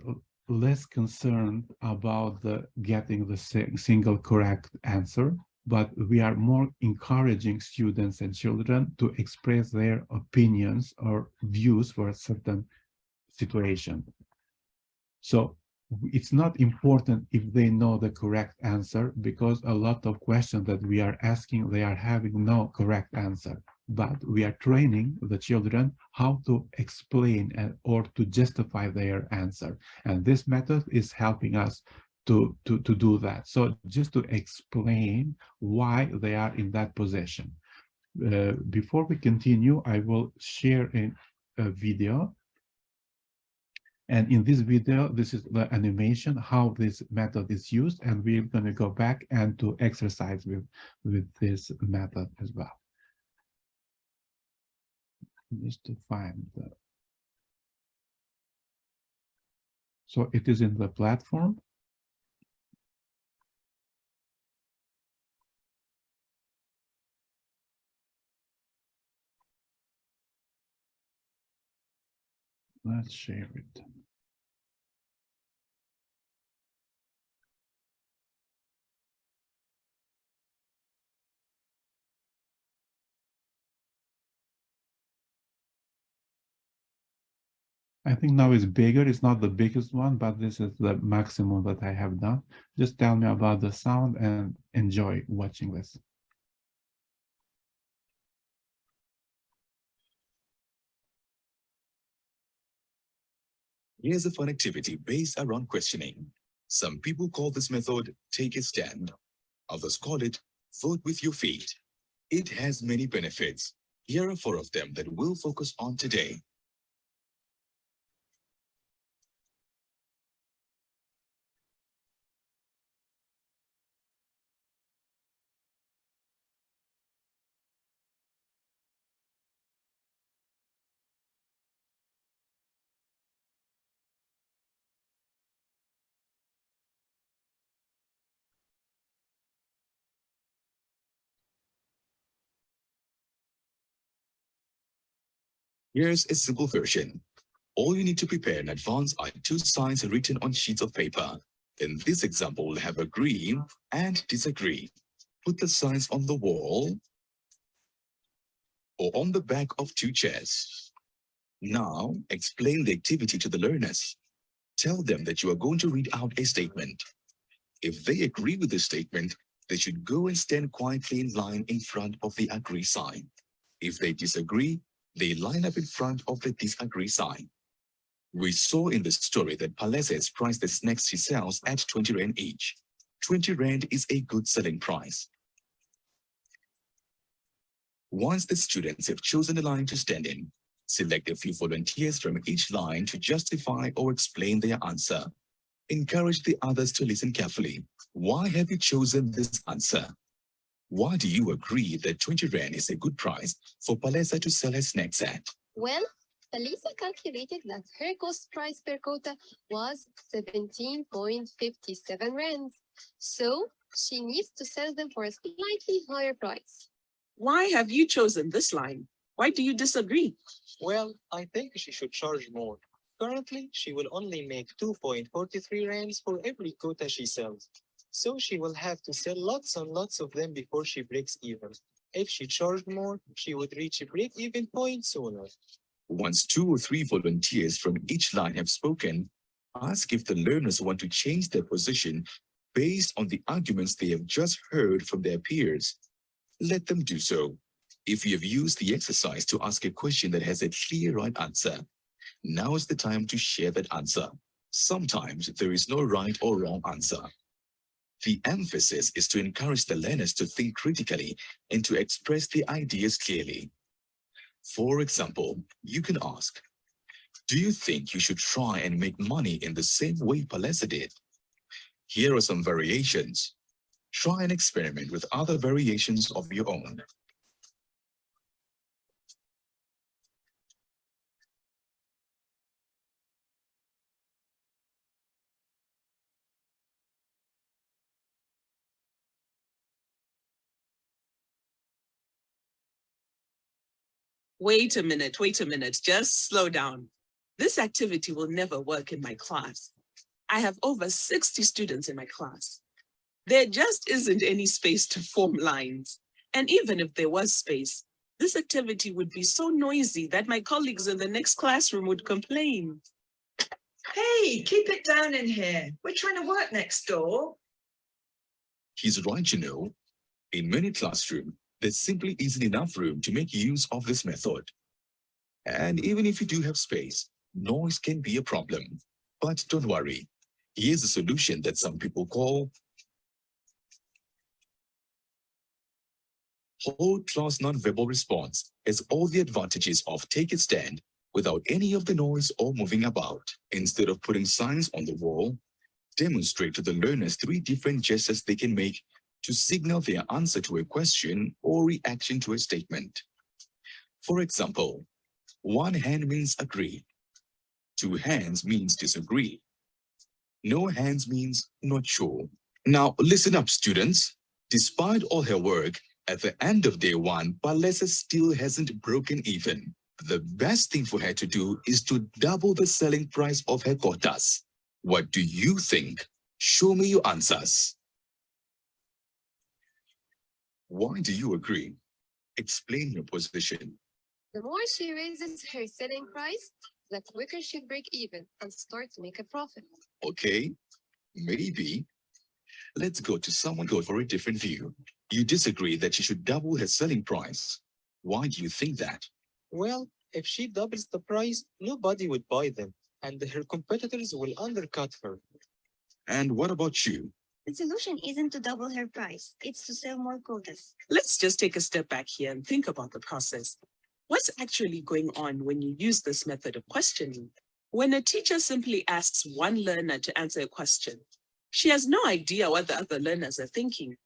Speaker 1: less concerned about getting the single correct answer, but we are more encouraging students and children to express their opinions or views for a certain situation. So it's not important if they know the correct answer, because a lot of questions that we are asking, they are having no correct answer. But we are training the children how to explain or to justify their answer. And this method is helping us to do that. So just to explain why they are in that position. Before we continue, I will share a video. And in this video, this is the animation, how this method is used. And we're going to go back and to exercise with this method as well. Just to find the... So it is in the platform. Let's share it. I think now it's bigger. It's not the biggest one, but this is the maximum that I have done. Just tell me about the sound and enjoy watching this.
Speaker 14: Here's a fun activity based around questioning. Some people call this method take a stand. Others call it vote with your feet. It has many benefits. Here are 4 of them that we'll focus on today. Here's a simple version. All you need to prepare in advance are 2 signs written on sheets of paper. In this example, we'll have agree and disagree. Put the signs on the wall or on the back of 2 chairs. Now, explain the activity to the learners. Tell them that you are going to read out a statement. If they agree with the statement, they should go and stand quietly in line in front of the agree sign. If they disagree, they line up in front of the disagree sign. We saw in the story that Palesa has priced the snacks she sells at 20 Rand each. 20 Rand is a good selling price. Once the students have chosen a line to stand in, select a few volunteers from each line to justify or explain their answer. Encourage the others to listen carefully. Why have you chosen this answer? Why do you agree that 20 Rand is a good price for Palesa to sell her snacks at?
Speaker 15: Well, Palesa calculated that her cost price per quota was 17.57 rands. So she needs to sell them for a slightly higher price.
Speaker 11: Why have you chosen this line? Why do you disagree?
Speaker 16: Well, I think she should charge more. Currently, she will only make 2.43 rands for every quota she sells. So she will have to sell lots and lots of them before she breaks even. If she charged more, she would reach a break-even point sooner.
Speaker 14: Once 2 or 3 volunteers from each line have spoken, ask if the learners want to change their position based on the arguments they have just heard from their peers. Let them do so. If you have used the exercise to ask a question that has a clear right answer, now is the time to share that answer. Sometimes there is no right or wrong answer. The emphasis is to encourage the learners to think critically and to express the ideas clearly. For example, you can ask, do you think you should try and make money in the same way Palesa did? Here are some variations. Try and experiment with other variations of your own.
Speaker 11: Wait a minute, just slow down. This activity will never work in my class. I have over 60 students in my class. There just isn't any space to form lines. And even if there was space, this activity would be so noisy that my colleagues in the next classroom would complain.
Speaker 17: Hey, keep it down in here. We're trying to work next door.
Speaker 14: He's right, you know. In many classrooms, there simply isn't enough room to make use of this method. And even if you do have space, noise can be a problem. But don't worry. Here's a solution that some people call whole class non-verbal response. Has all the advantages of take a stand without any of the noise or moving about. Instead of putting signs on the wall, demonstrate to the learners 3 different gestures they can make to signal their answer to a question or reaction to a statement. For example, 1 hand means agree. 2 hands means disagree. No hands means not sure. Now listen up, students. Despite all her work, at the end of day 1, Palesa still hasn't broken even. The best thing for her to do is to double the selling price of her quotas. What do you think? Show me your answers. Why do you agree? Explain your position.
Speaker 15: The more she raises her selling price, the quicker she'll break even and start to make a profit.
Speaker 14: Okay, maybe. Let's go to someone go for a different view. You disagree that she should double her selling price. Why do you think that?
Speaker 16: Well, if she doubles the price, nobody would buy them, and her competitors will undercut her.
Speaker 14: And what about you?
Speaker 18: The solution isn't to double her price, it's to sell more quotas.
Speaker 11: Let's just take a step back here and think about the process. What's actually going on when you use this method of questioning? When a teacher simply asks one learner to answer a question, she has no idea what the other learners are thinking.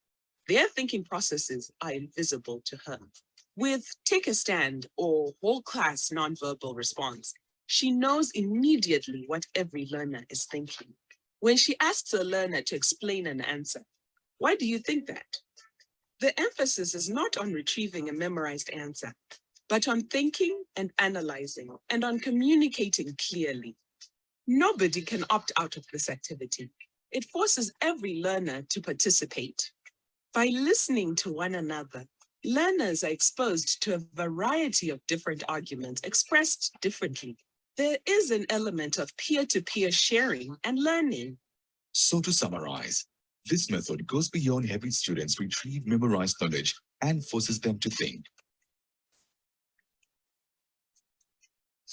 Speaker 11: Their thinking processes are invisible to her. With take a stand or whole class nonverbal response, she knows immediately what every learner is thinking. When she asks a learner to explain an answer, why do you think that? The emphasis is not on retrieving a memorized answer. but on thinking and analyzing and on communicating clearly. Nobody can opt out of this activity. It forces every learner to participate. By listening to one another, learners are exposed to a variety of different arguments expressed differently. There is an element of peer-to-peer sharing and learning.
Speaker 14: So to summarize, this method goes beyond helping students retrieve memorized knowledge and forces them to think.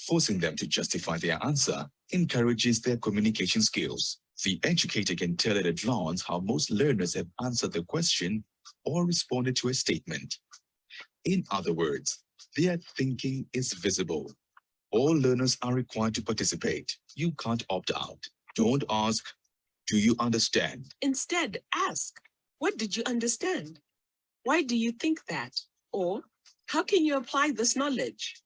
Speaker 14: Forcing them to justify their answer encourages their communication skills. The educator can tell at a glance how most learners have answered the question or responded to a statement. In other words, their thinking is visible. All learners are required to participate. You can't opt out. Don't ask, do you understand?
Speaker 11: Instead, ask, what did you understand? Why do you think that? Or, how can you apply this knowledge?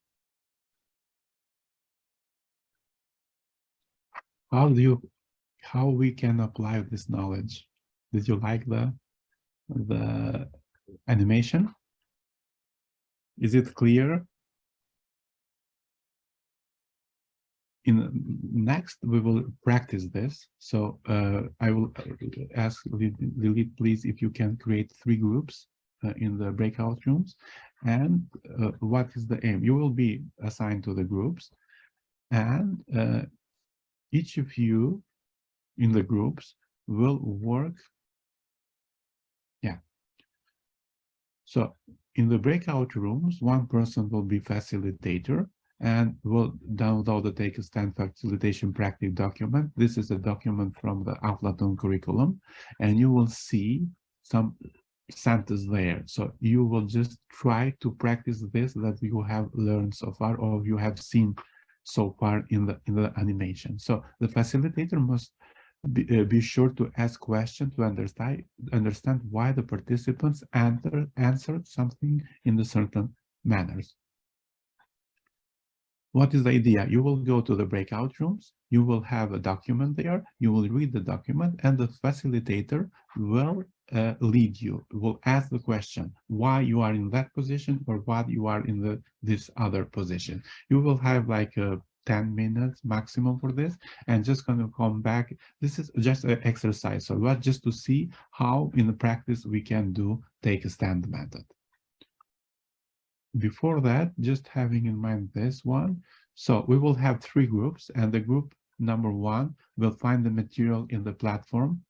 Speaker 1: How we can apply this knowledge? Did you like the animation? Is it clear? Next, we will practice this. So I will ask Lily, please, if you can create 3 groups in the breakout rooms. And what is the aim? You will be assigned to the groups, and each of you in the groups will work. Yeah. So in the breakout rooms, one person will be facilitator and will download the Take a Stand facilitation practice document. This is a document from the Aflatun curriculum, and you will see some sentences there. So you will just try to practice this that you have learned so far or you have seen so far in the animation. So the facilitator must be sure to ask questions to understand why the participants answered something in the certain manners. What is the idea? You will go to the breakout rooms, you will have a document there, you will read the document, and the facilitator will lead you, will ask the question, why you are in that position or why you are in this other position. You will have like 10 minutes maximum for this, and just going to come back. This is just an exercise, so what just to see how in the practice we can do Take a Stand method. Before that, just having in mind this one, so we will have 3 groups, and the group number 1 will find the material in the platform,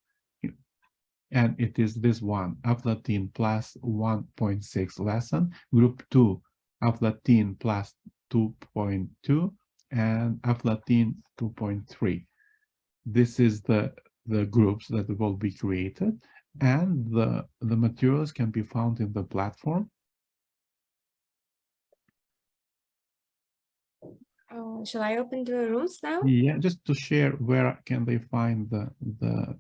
Speaker 1: and it is this one, Aflatun plus 1.6 lesson, group 2, Aflatun plus 2.2, and Aflatun 2.3. This is the groups that will be created, and the materials can be found in the platform.
Speaker 3: Shall I open the rooms now?
Speaker 1: Yeah, just to share where can they find the.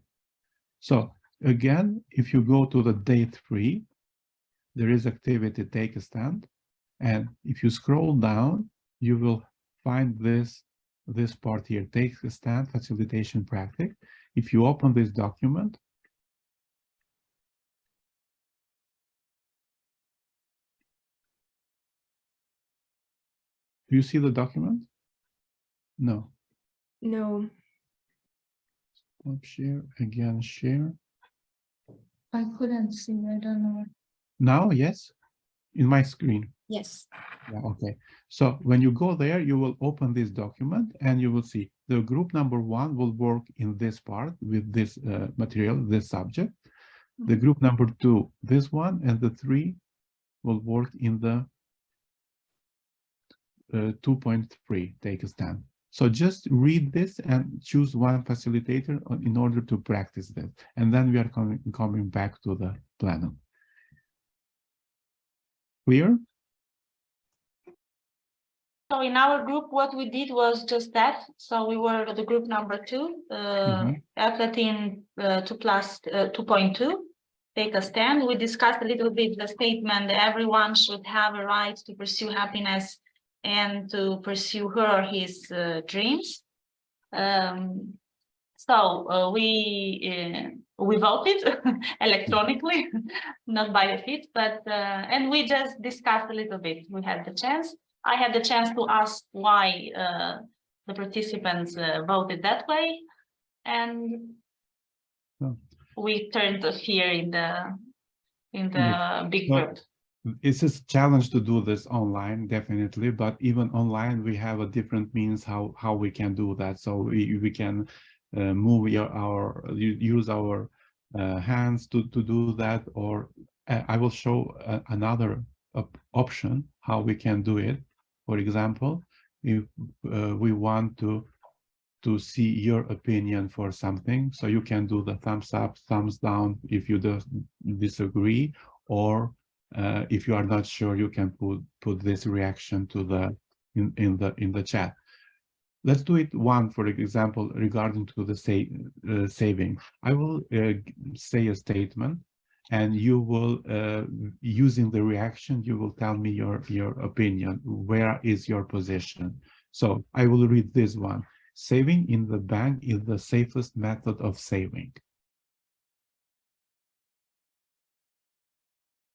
Speaker 1: So again, if you go to the day 3, there is activity Take a Stand, and if you scroll down, you will find this part here, Take a Stand facilitation practice. If you open this document, do you see the document? No.
Speaker 3: No.
Speaker 1: Stop share, again share.
Speaker 13: I couldn't see, I don't know.
Speaker 1: Now, yes, in my screen.
Speaker 3: Yes.
Speaker 1: Yeah, okay. So when you go there, you will open this document and you will see the group number 1 will work in this part with this material, this subject. The group number 2, this one, and the 3 will work in the 2.3 Take a Stand. So just read this and choose one facilitator in order to practice that. And then we are coming back to the plenum. Clear?
Speaker 10: So in our group, what we did was just that. So we were the group number 2, Aflatun 2.2, Take a Stand. We discussed a little bit the statement that everyone should have a right to pursue happiness and to pursue her or his dreams. So we voted electronically, not by the feet, but and we just discussed a little bit. We had the chance. I had the chance to ask why the participants voted that way, and we turned here in the big group.
Speaker 1: It's a challenge to do this online, definitely, but even online we have a different means how we can do that. So we can move use our hands to do that, or I will show another option how we can do it. For example, if we want to see your opinion for something, so you can do the thumbs up, thumbs down if you disagree, or if you are not sure, you can put this reaction to the in the chat. Let's do it one, for example, regarding to the saving. I will say a statement, and you will, using the reaction, you will tell me your opinion. Where is your position? So I will read this one. Saving in the bank is the safest method of saving.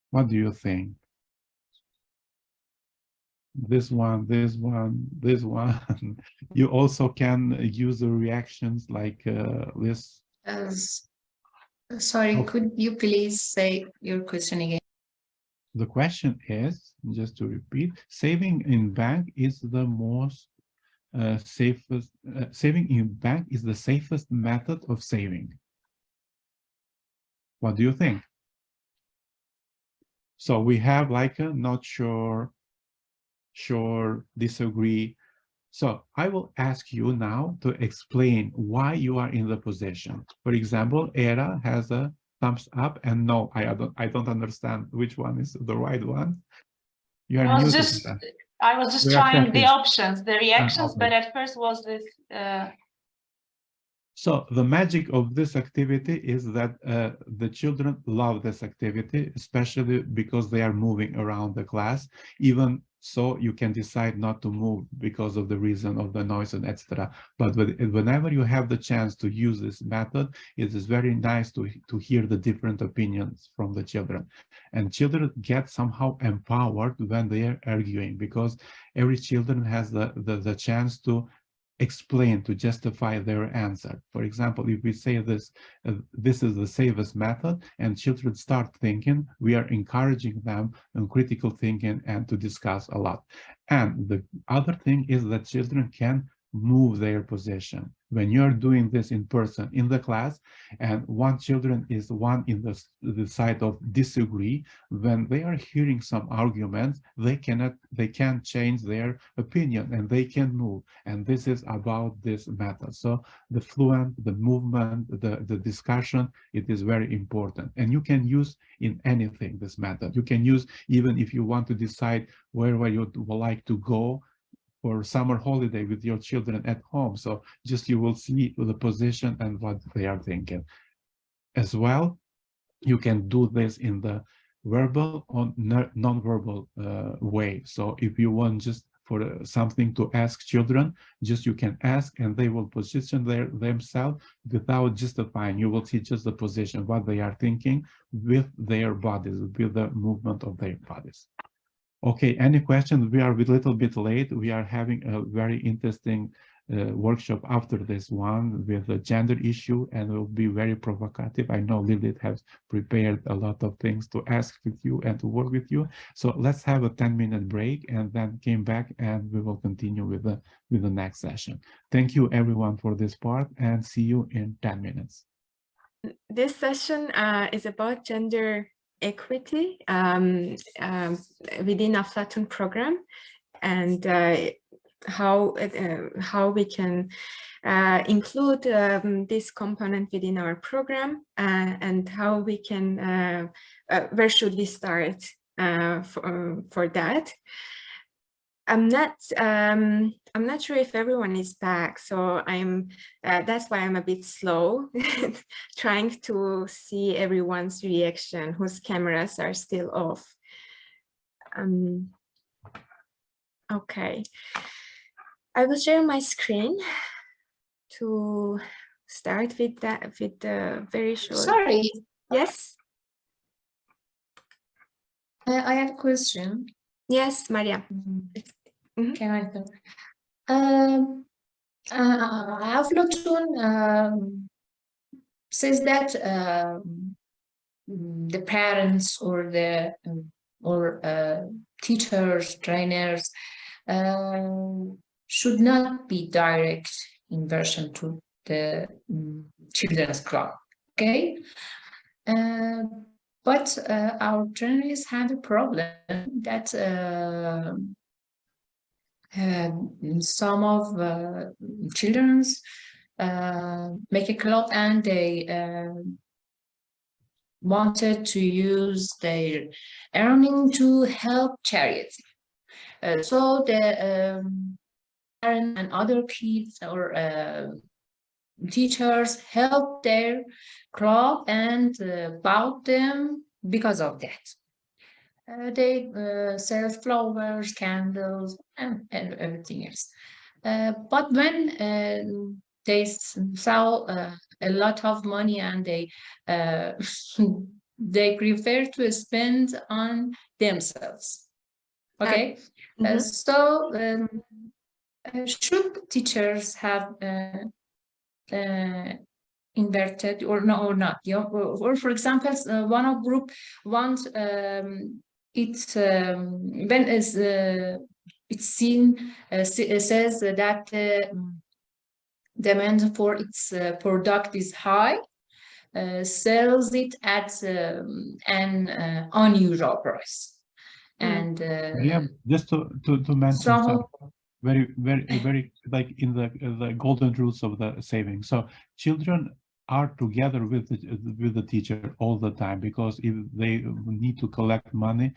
Speaker 1: What do you think? This one, this one, this one. You also can use the reactions like this.
Speaker 13: Sorry, could you please say your question again?
Speaker 1: The question is, just to repeat, saving in bank is the most safest. Saving in bank is the safest method of saving. What do you think? So we have like a not sure, sure, disagree. So I will ask you now to explain why you are in the position. For example, Era has a thumbs up and no, I don't understand which one is the right one. You are muted.
Speaker 10: I was just trying the options, the reactions, but at first was this.
Speaker 1: So the magic of this activity is that the children love this activity, especially because they are moving around the class. Even so, you can decide not to move because of the reason of the noise and etc. But whenever you have the chance to use this method, it is very nice to hear the different opinions from the children. And children get somehow empowered when they are arguing, because every children has the chance to explain, to justify their answer. For example, if we say this, this is the safest method, and children start thinking, we are encouraging them in critical thinking and to discuss a lot. And the other thing is that children can move their position. When you're doing this in person in the class, and one children is one in the side of disagree, when they are hearing some arguments, they can change their opinion and they can move. And this is about this method. So the fluent, the movement, the discussion, it is very important. And you can use in anything this method. You can use even if you want to decide where you would like to go for summer holiday with your children at home. So just you will see the position and what they are thinking. As well, you can do this in the verbal or non-verbal way. So if you want just for something to ask children, just you can ask and they will position themselves without justifying. You will see just the position, what they are thinking with their bodies, with the movement of their bodies. Okay, any questions? We are a little bit late. We are having a very interesting workshop after this one with the gender issue, and it will be very provocative. I know Lilith has prepared a lot of things to ask with you and to work with you. So let's have a 10-minute break and then came back and we will continue with the next session. Thank you everyone for this part and see you in 10 minutes.
Speaker 3: This session is about gender equity within Aflatun program, and how we can include this component within our program, and how we can where should we start for that. I'm not sure if everyone is back, so that's why I'm a bit slow trying to see everyone's reaction whose cameras are still off. Okay, I will share my screen to start with that, with the very short.
Speaker 13: Sorry.
Speaker 3: Yes.
Speaker 13: I have a question.
Speaker 3: Yes, Maria.
Speaker 13: Can I go? Aflatun says that the parents or the teachers, trainers should not be direct in version to the children's club. Okay. But our trainers had a problem that some of children's make a club and they wanted to use their earning to help charity. So the parents and other kids or teachers help their club and bought them because of that. They sell flowers, candles, and everything else. But when they sell a lot of money and they they prefer to spend on themselves. Okay, so should teachers have inverted or no or not? Yeah, or for example, one of group wants it's when is it's seen says that demand for its product is high, sells it at an unusual price, and
Speaker 1: yeah, just to mention some very like in the golden rules of the saving. So children are together with the teacher all the time, because if they need to collect money,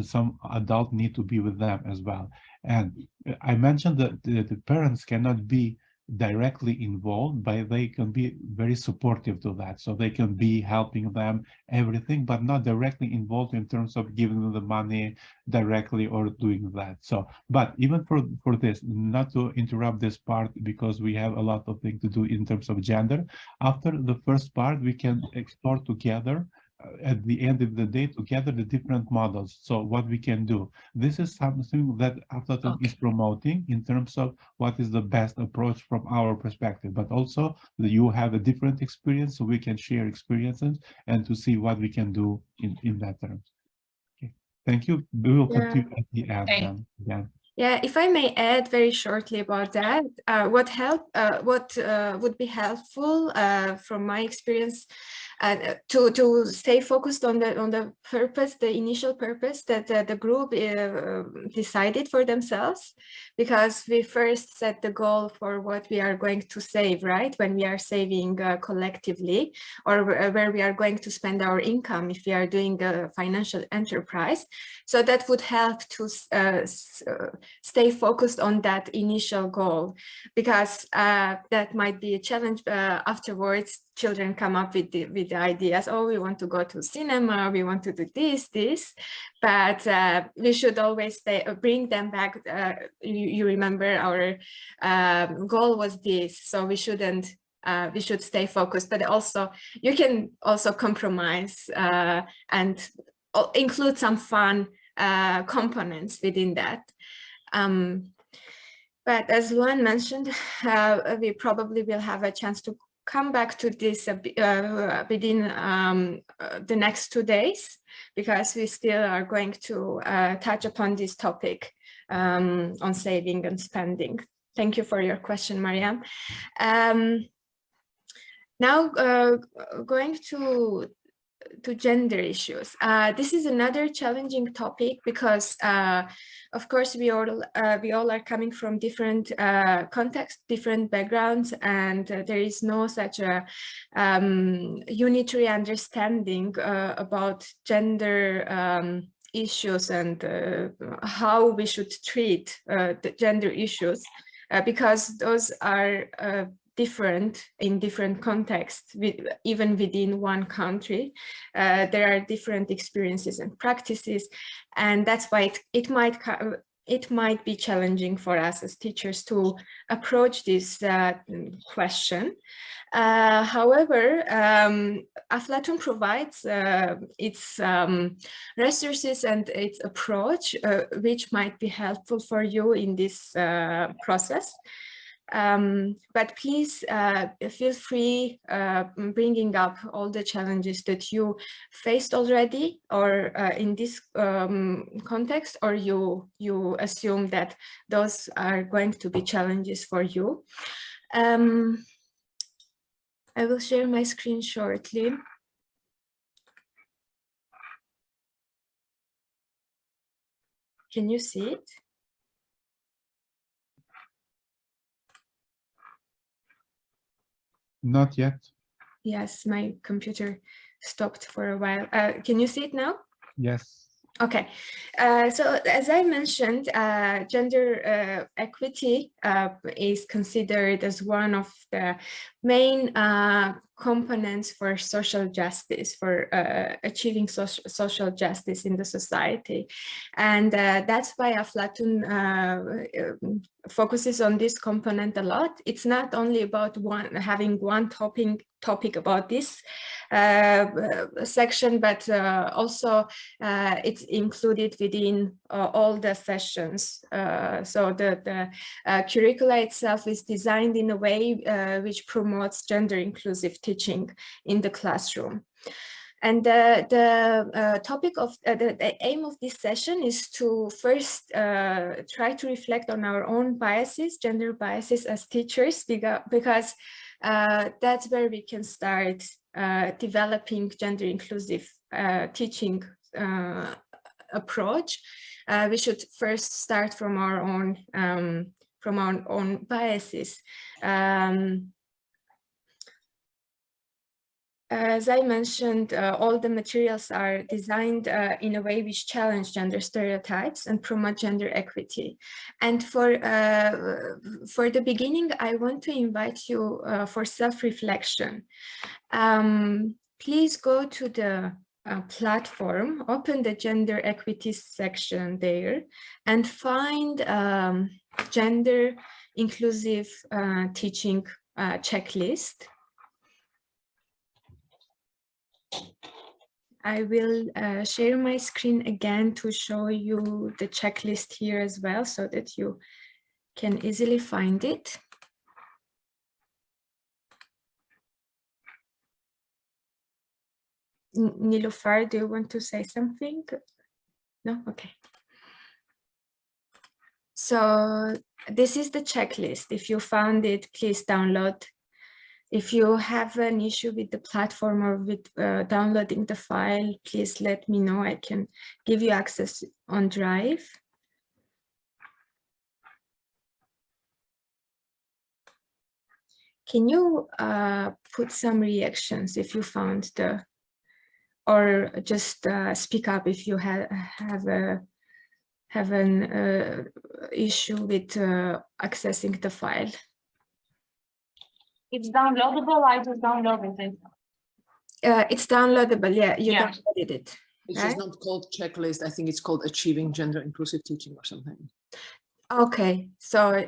Speaker 1: some adult need to be with them as well. And I mentioned that the parents cannot be directly involved, but they can be very supportive to that. So they can be helping them everything, but not directly involved in terms of giving them the money directly or doing that. So, but even for this, not to interrupt this part, because we have a lot of things to do in terms of gender. After the first part, we can explore together at the end of the day together the different models. So what we can do, this is something that Aflatun is promoting in terms of what is the best approach from our perspective, but also you have a different experience, so we can share experiences and to see what we can do in that terms. Okay, thank you. We will continue at the end then again.
Speaker 3: Yeah, if I may add very shortly about that, what would be helpful from my experience to stay focused on the purpose, the initial purpose that the group decided for themselves, because we first set the goal for what we are going to save, right? When we are saving collectively, or where we are going to spend our income if we are doing a financial enterprise. So that would help to stay focused on that initial goal, because that might be a challenge afterwards. Children come up with the ideas, oh, we want to go to cinema, we want to do this, but we should always bring them back. You remember our goal was this, so we shouldn't, we should stay focused, but also you can also compromise and include some fun components within that. But as Luan mentioned, we probably will have a chance to come back to this within the next 2 days, because we still are going to touch upon this topic on saving and spending. Thank you for your question, Mariam. Now going to gender issues. This is another challenging topic because, of course, we all are coming from different contexts, different backgrounds, and there is no such a unitary understanding about gender issues and how we should treat the gender issues, because those are different in different contexts, even within one country. There are different experiences and practices, and that's why it might it might be challenging for us as teachers to approach this question. However, Aflatun provides its resources and its approach, which might be helpful for you in this process. But please feel free bringing up all the challenges that you faced already, or in this context, or you assume that those are going to be challenges for you. I will share my screen shortly. Can you see it?
Speaker 1: Not yet.
Speaker 3: Yes, my computer stopped for a while. Can you see it now?
Speaker 1: Yes.
Speaker 3: Okay, so as I mentioned, gender equity is considered as one of the main components for social justice, for achieving social justice in the society. And that's why Aflatun focuses on this component a lot. It's not only about having one topic about this section, but also it's included within all the sessions. So the curricula itself is designed in a way which promotes gender inclusive teaching in the classroom. And the topic of the aim of this session is to first try to reflect on our own biases, gender biases as teachers, because that's where we can start developing gender inclusive teaching approach. We should first start from our own biases. As I mentioned, all the materials are designed in a way which challenge gender stereotypes and promote gender equity. And for the beginning, I want to invite you for self-reflection. Please go to the platform, open the gender equity section there, and find gender inclusive teaching checklist. I will share my screen again to show you the checklist here as well, so that you can easily find it. Nilufar, do you want to say something? No? Okay. So this is the checklist. If you found it, please download. If you have an issue with the platform or with downloading the file, please let me know. I can give you access on Drive. Can you put some reactions if you found or just speak up if you have an issue with accessing the file?
Speaker 10: It's downloadable. I just downloaded it.
Speaker 3: It's downloadable. Yeah, you downloaded it.
Speaker 19: It's
Speaker 3: right?
Speaker 19: just not called checklist. I think it's called Achieving Gender Inclusive Teaching or something.
Speaker 3: Okay, so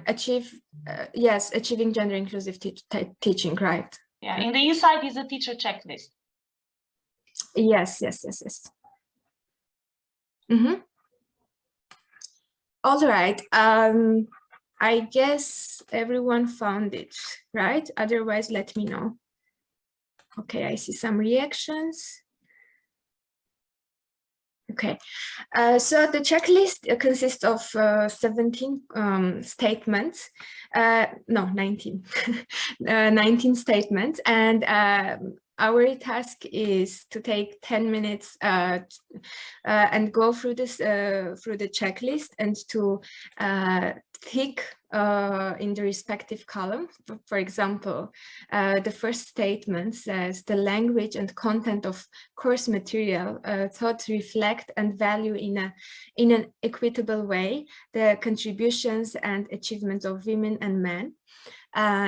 Speaker 3: yes, Achieving Gender Inclusive Teaching, right?
Speaker 10: Yeah, in the inside is a teacher checklist.
Speaker 3: Yes. Mm-hmm. All right. I guess everyone found it, right? Otherwise, let me know. Okay, I see some reactions. Okay, so the checklist consists of 17 statements, no, 19, 19 statements, and our task is to take 10 minutes and go through this through the checklist and to tick in the respective column. For example, the first statement says the language and content of course material taught to reflect and value in an equitable way the contributions and achievements of women and men.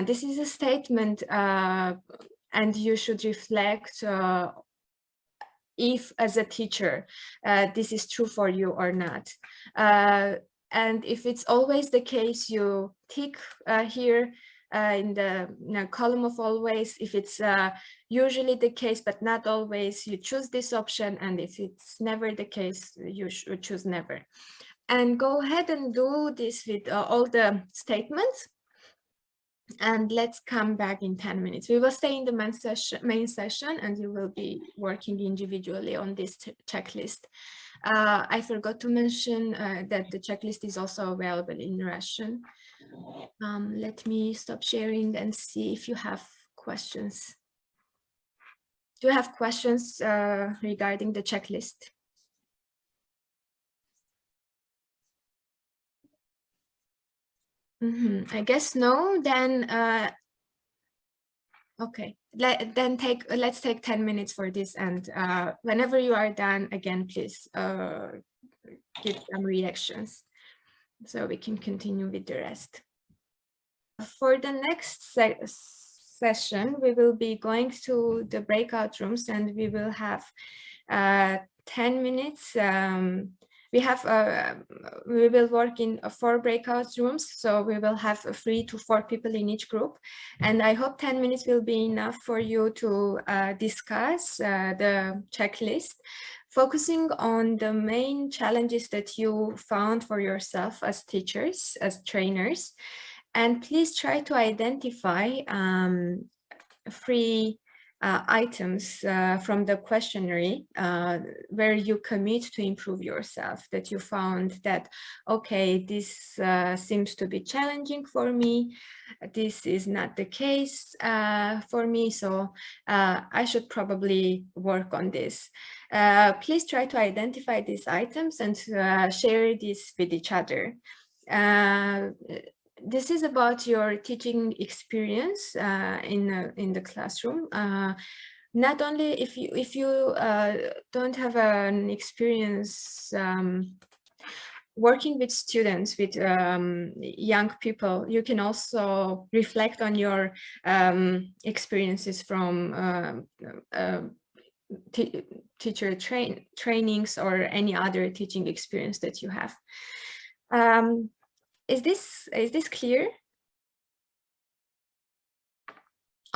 Speaker 3: This is a statement and you should reflect if as a teacher this is true for you or not. And if it's always the case, you tick here in the column of always. If it's usually the case, but not always, you choose this option. And if it's never the case, you should choose never. And go ahead and do this with all the statements. And let's come back in 10 minutes. We will stay in the main session and you will be working individually on this checklist. I forgot to mention that the checklist is also available in Russian. Let me stop sharing and see if you have questions. Do you have questions regarding the checklist? I guess no. Then okay. Let's take 10 minutes for this, and whenever you are done, again, please give some reactions so we can continue with the rest. For the next session, we will be going to the breakout rooms, and we will have 10 minutes. We will work in 4 breakout rooms, so we will have 3 to 4 people in each group. And I hope 10 minutes will be enough for you to discuss the checklist, focusing on the main challenges that you found for yourself as teachers, as trainers. And please try to identify 3 items from the questionnaire where you commit to improve yourself, that you found that, okay, this seems to be challenging for me, this is not the case for me, so I should probably work on this. Please try to identify these items and share this with each other. This is about your teaching experience in the classroom. Not only if you don't have an experience working with students, with young people, you can also reflect on your experiences from teacher trainings or any other teaching experience that you have. Is this clear?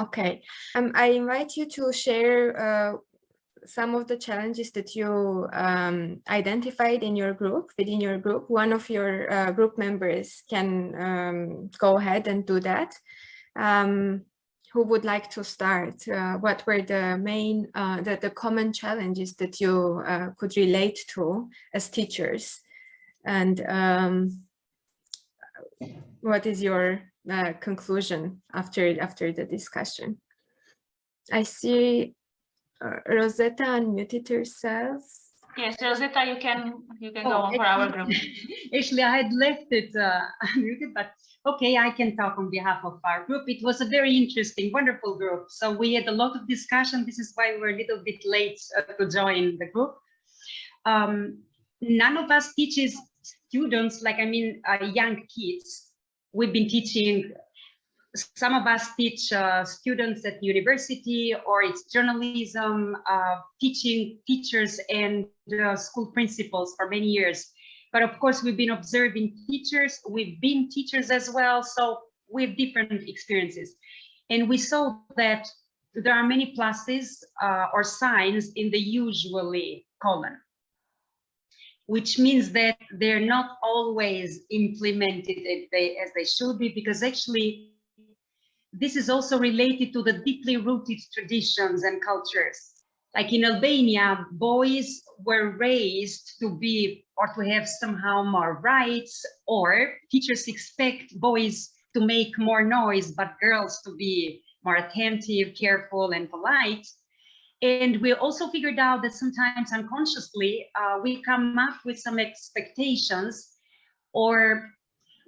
Speaker 3: Okay, I invite you to share some of the challenges that you identified in your group, within your group. One of your group members can go ahead and do that. Who would like to start? What were the main, the common challenges that you could relate to as teachers? And what is your conclusion after the discussion? I see Rosetta unmuted herself.
Speaker 10: Yes, Rosetta, you can go on for our group.
Speaker 2: Actually, I had left it unmuted, but okay, I can talk on behalf of our group. It was a very interesting, wonderful group. So we had a lot of discussion. This is why we were a little bit late to join the group. None of us teaches students, like, I mean, young kids. We've been teaching, some of us teach students at university, or it's journalism, teaching teachers and school principals for many years. But of course, we've been observing teachers, we've been teachers as well, so we have different experiences. And we saw that there are many pluses or signs in the usually column, which means that they're not always implemented as they should be, because actually this is also related to the deeply rooted traditions and cultures. Like in Albania, boys were raised to be or to have somehow more rights, or teachers expect boys to make more noise, but girls to be more attentive, careful, and polite. And we also figured out that sometimes unconsciously, we come up with some expectations, or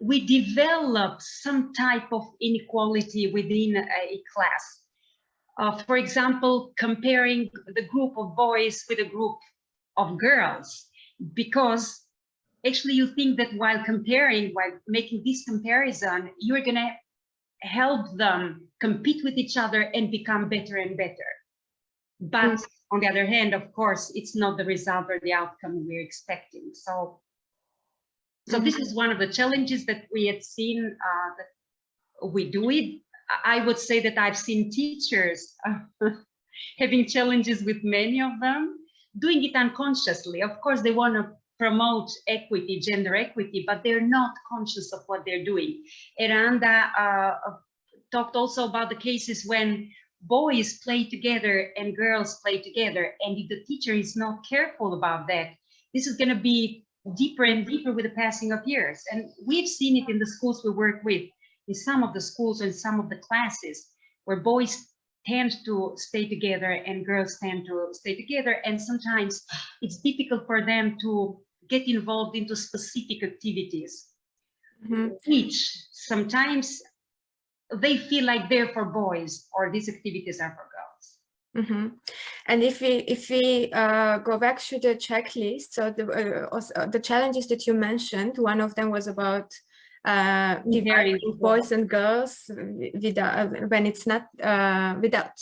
Speaker 2: we develop some type of inequality within a class. For example, comparing the group of boys with a group of girls, because actually you think that while comparing, while making this comparison, you're going to help them compete with each other and become better and better. But on the other hand, of course, it's not the result or the outcome we're expecting. So So this is one of the challenges that we had seen that we do it. I would say that I've seen teachers having challenges with many of them, doing it unconsciously. Of course, they want to promote equity, gender equity, but they're not conscious of what they're doing. Eranda talked also about the cases when boys play together and girls play together, and if the teacher is not careful about that, this is going to be deeper and deeper with the passing of years. And we've seen it in the schools we work with, in some of the schools and some of the classes, where boys tend to stay together and girls tend to stay together, and sometimes it's difficult for them to get involved into specific activities, which sometimes they feel like they're for boys or these activities are for girls.
Speaker 3: And if we go back to the checklist, so the challenges that you mentioned, one of them was about dividing boys and girls without, when it's not without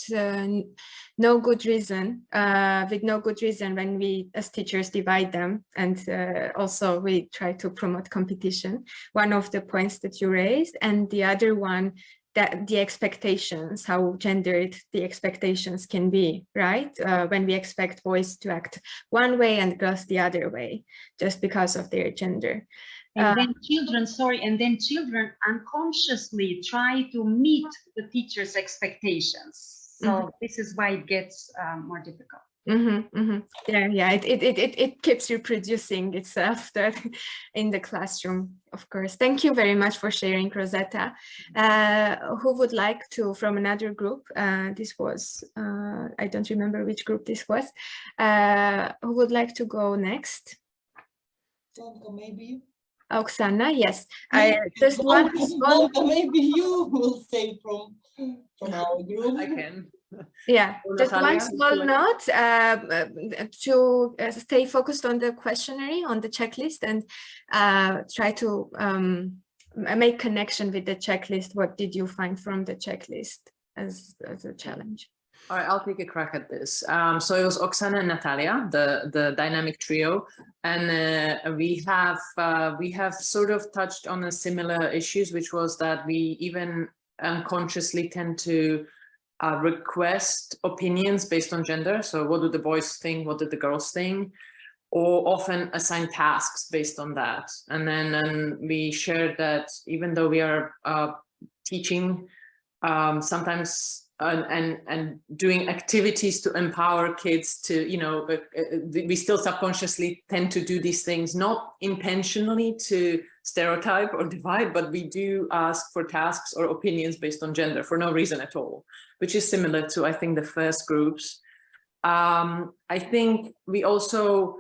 Speaker 3: no good reason, with no good reason when we as teachers divide them, and also we try to promote competition. One of the points that you raised, and the other one, that the expectations, how gendered the expectations can be, right? When we expect boys to act one way and girls the other way, just because of their gender.
Speaker 2: And then children unconsciously try to meet the teacher's expectations. So this is why it gets more difficult.
Speaker 3: Yeah, it keeps reproducing itself in the classroom, of course. Thank you very much for sharing, Rosetta. Who would like to, from another group, this was, I don't remember which group this was, who would like to go next?
Speaker 7: Maybe.
Speaker 3: Oksana, yes.
Speaker 7: Just one. Maybe you will say from our group.
Speaker 19: I can.
Speaker 3: Yeah, just one small note to stay focused on the questionnaire, on the checklist, and try to make connection with the checklist. What did you find from the checklist as a challenge?
Speaker 19: All right, I'll take a crack at this. So it was Oksana and Natalia, the dynamic trio, and we have sort of touched on a similar issues, which was that we even unconsciously tend to request opinions based on gender. So what do the boys think? What do the girls think? Or often assign tasks based on that. And then we shared that even though we are teaching sometimes and doing activities to empower kids to, you know, we still subconsciously tend to do these things, not intentionally to stereotype or divide, but we do ask for tasks or opinions based on gender for no reason at all, which is similar to, I think, the first groups. I think we also,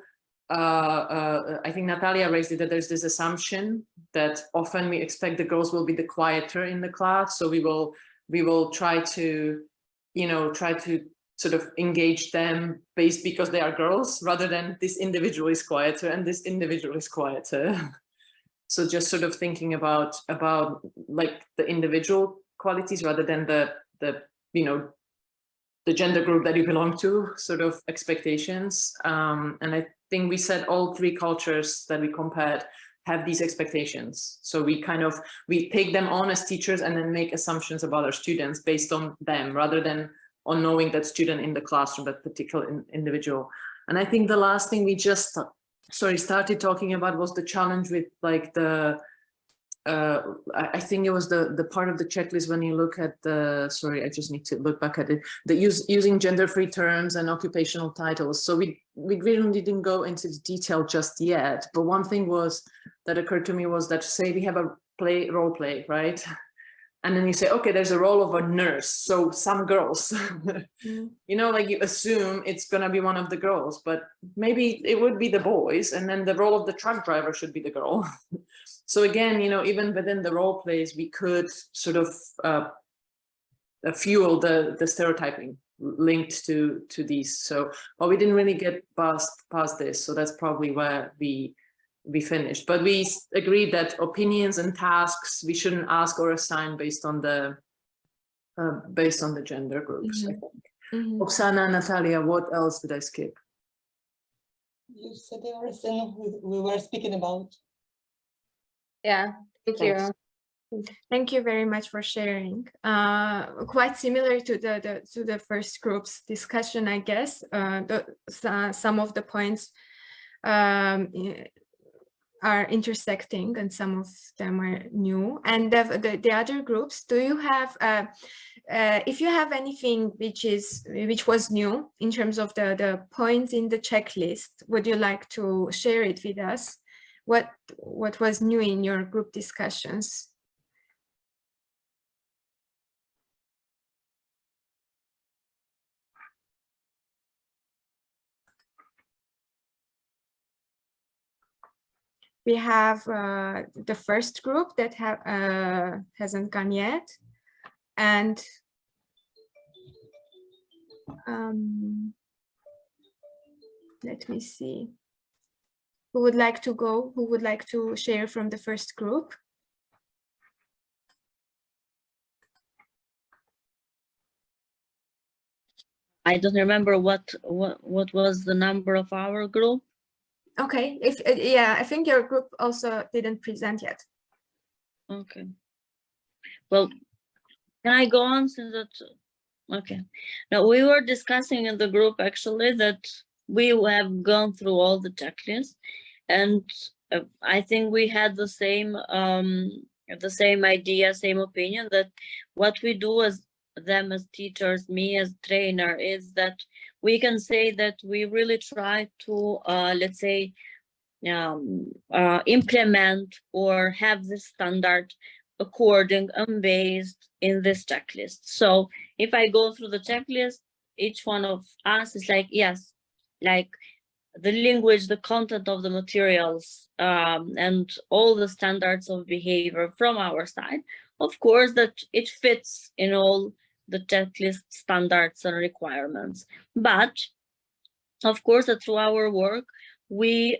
Speaker 19: I think Natalia raised it, that there's this assumption that often we expect the girls will be the quieter in the class. So we will try to, you know, sort of engage them based because they are girls, rather than this individual is quieter and this individual is quieter. So just sort of thinking about like the individual qualities rather than the you know, the gender group that you belong to, sort of expectations. And I think we said all three cultures that we compared have these expectations. So we take them on as teachers and then make assumptions about our students based on them, rather than on knowing that student in the classroom, that particular individual. And I think the last thing we just started talking about was the challenge with like the I think it was the part of the checklist when you look at the, sorry, I just need to look back at it, the using gender-free terms and occupational titles. So we really didn't go into the detail just yet, but one thing that occurred to me was that, say we have a role play, right? And then you say, okay, there's a role of a nurse, so some girls, you know, like you assume it's gonna be one of the girls, but maybe it would be the boys, and then the role of the truck driver should be the girl. So again, you know, even within the role plays, we could sort of fuel the stereotyping linked to these. So, but we didn't really get past this, so that's probably where we finished. But we agreed that opinions and tasks we shouldn't ask or assign based on the gender groups. I think. Oksana, Natalia, what else did I skip?
Speaker 7: You said everything we were speaking about.
Speaker 3: Yeah, thank
Speaker 8: Thanks.
Speaker 3: you. Thank you very much for sharing. Quite similar to the first group's discussion, I guess. Some of the points are intersecting and some of them are new. And the other groups, do you have, if you have anything which was new in terms of the points in the checklist, would you like to share it with us? What was new in your group discussions? We have the first group that hasn't gone yet, and let me see. Who would like to go? Who would like to share from the first group?
Speaker 20: I don't remember what was the number of our group.
Speaker 3: Okay, if yeah, I think your group also didn't present yet.
Speaker 20: Okay. Well, can I go on since that? Okay. Now we were discussing in the group actually that we have gone through all the checklists, and I think we had the same idea, same opinion, that what we do as them as teachers, me as trainer, is that we can say that we really try to let's say implement or have the standard according and based in this checklist. So if I go through the checklist, each one of us is like, yes, like the language, the content of the materials, and all the standards of behavior from our side, of course, that it fits in all the checklist standards and requirements. But of course, that through our work, we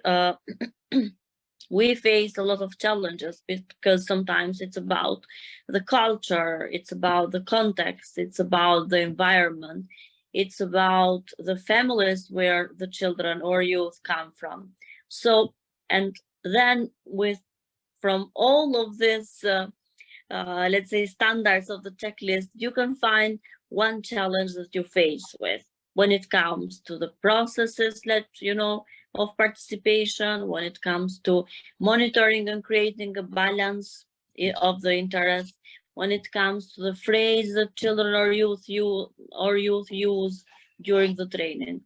Speaker 20: we face a lot of challenges, because sometimes it's about the culture, it's about the context, it's about the environment, it's about the families where the children or youth come from. So, and then from all of this, let's say, standards of the checklist, you can find one challenge that you face with when it comes to the processes, of participation, when it comes to monitoring and creating a balance of the interest, when it comes to the phrase that children or youth use during the training.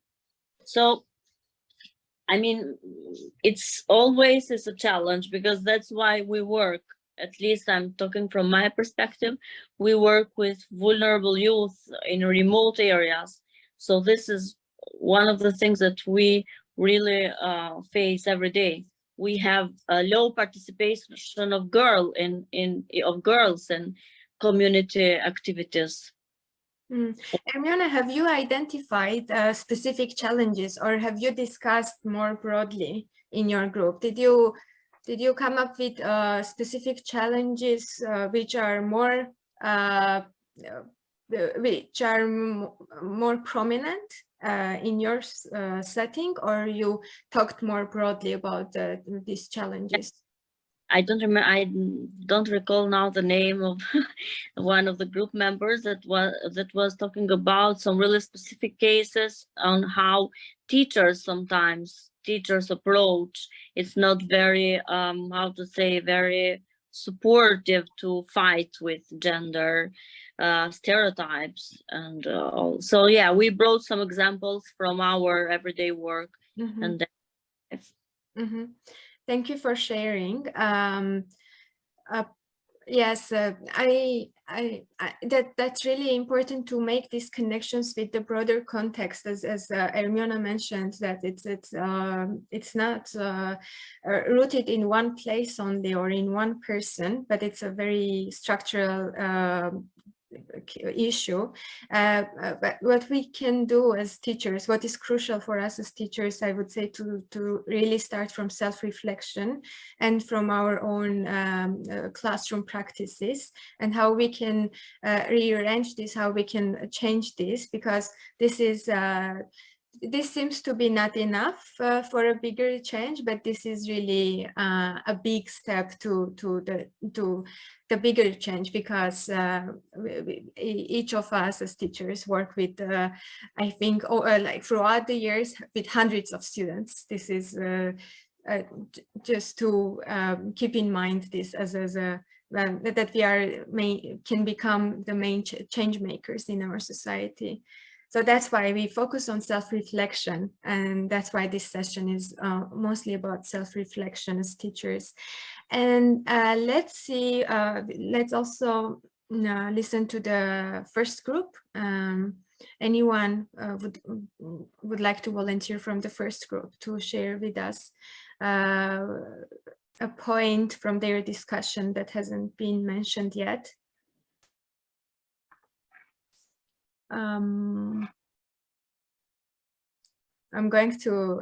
Speaker 20: So, I mean, it's always a challenge, because that's why we work, at least I'm talking from my perspective, we work with vulnerable youth in remote areas. So this is one of the things that we really face every day. We have a low participation of girls in community activities.
Speaker 3: Ermiona, have you identified specific challenges, or have you discussed more broadly in your group? Did you come up with specific challenges which are more prominent in your setting, or you talked more broadly about these challenges?
Speaker 20: I don't recall now the name of one of the group members that was talking about some really specific cases on how teachers approach. It's not very very supportive to fight with gender stereotypes, and so yeah, we brought some examples from our everyday work. And then,
Speaker 3: Thank you for sharing. Yes, that's really important to make these connections with the broader context, as Ermiona mentioned, that it's not rooted in one place only or in one person, but it's a very structural issue. But what we can do as teachers, what is crucial for us as teachers, I would say, to really start from self-reflection and from our own classroom practices, and how we can rearrange this, how we can change this, because this is this seems to be not enough for a bigger change, but this is really a big step to the bigger change, because each of us as teachers work with, I think, like throughout the years with hundreds of students. This is just to keep in mind this as a that we can become the main change makers in our society. So that's why we focus on self-reflection, and that's why this session is mostly about self-reflection as teachers. And let's see, let's also listen to the first group. Anyone would like to volunteer from the first group to share with us a point from their discussion that hasn't been mentioned yet? I'm going to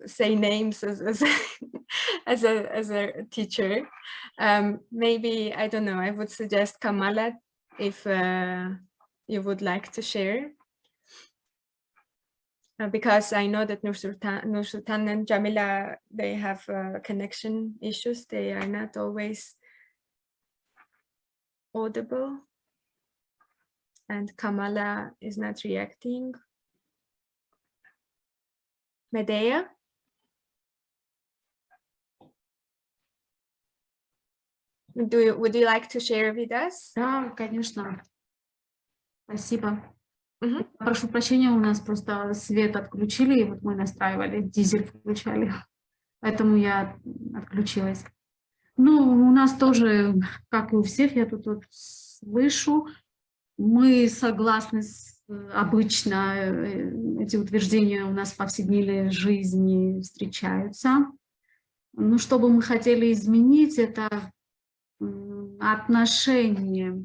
Speaker 3: say names as a teacher. Maybe, I don't know, I would suggest Kamala, if you would like to share. Because I know that Nursultan and Jamila, they have connection issues. They are not always audible. And Kamala is not reacting. Medea? Would you like to share with us?
Speaker 6: Да, конечно. Спасибо. Прошу прощения, у нас просто свет отключили, и вот мы настраивали, дизель включали, поэтому я отключилась. Ну, у нас тоже, как и у всех, я тут вот слышу, мы согласны обычно, эти утверждения у нас в повседневной жизни встречаются. Ну, что бы мы хотели изменить, это отношение.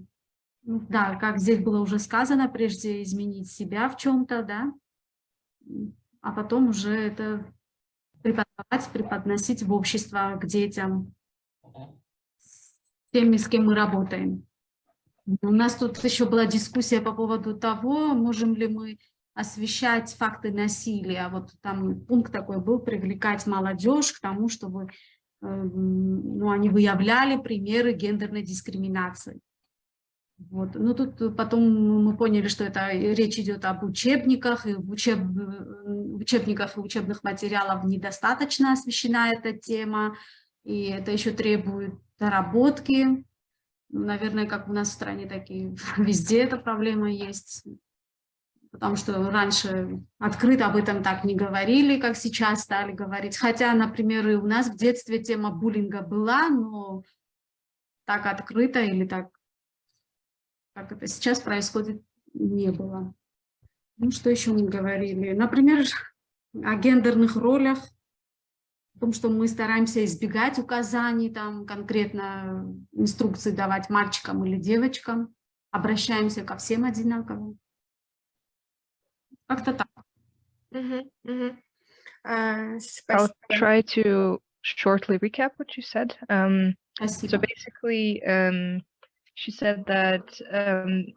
Speaker 6: Да, как здесь было уже сказано, прежде изменить себя в чем-то, да, а потом уже это преподносить в общество, к детям, с теми, с кем мы работаем. У нас тут еще была дискуссия по поводу того, можем ли мы освещать факты насилия. Вот там пункт такой был, привлекать молодежь к тому, чтобы они выявляли примеры гендерной дискриминации. Вот. Ну, тут потом мы поняли, что это речь идет об учебниках, и в учебниках и учебных материалах недостаточно освещена эта тема, и это еще требует доработки. Наверное, как у нас в стране, так и везде эта проблема есть, потому что раньше открыто об этом так не говорили, как сейчас стали говорить. Хотя, например, и у нас в детстве тема буллинга была, но так открыто или так, как это сейчас происходит, не было. Ну, что еще мы говорили? Например, о гендерных ролях, о том, что мы стараемся избегать указаний, там, конкретно инструкции давать мальчикам или девочкам, обращаемся ко всем одинаково. Как-то так.
Speaker 9: I'll try to shortly recap what you said. So basically, she said that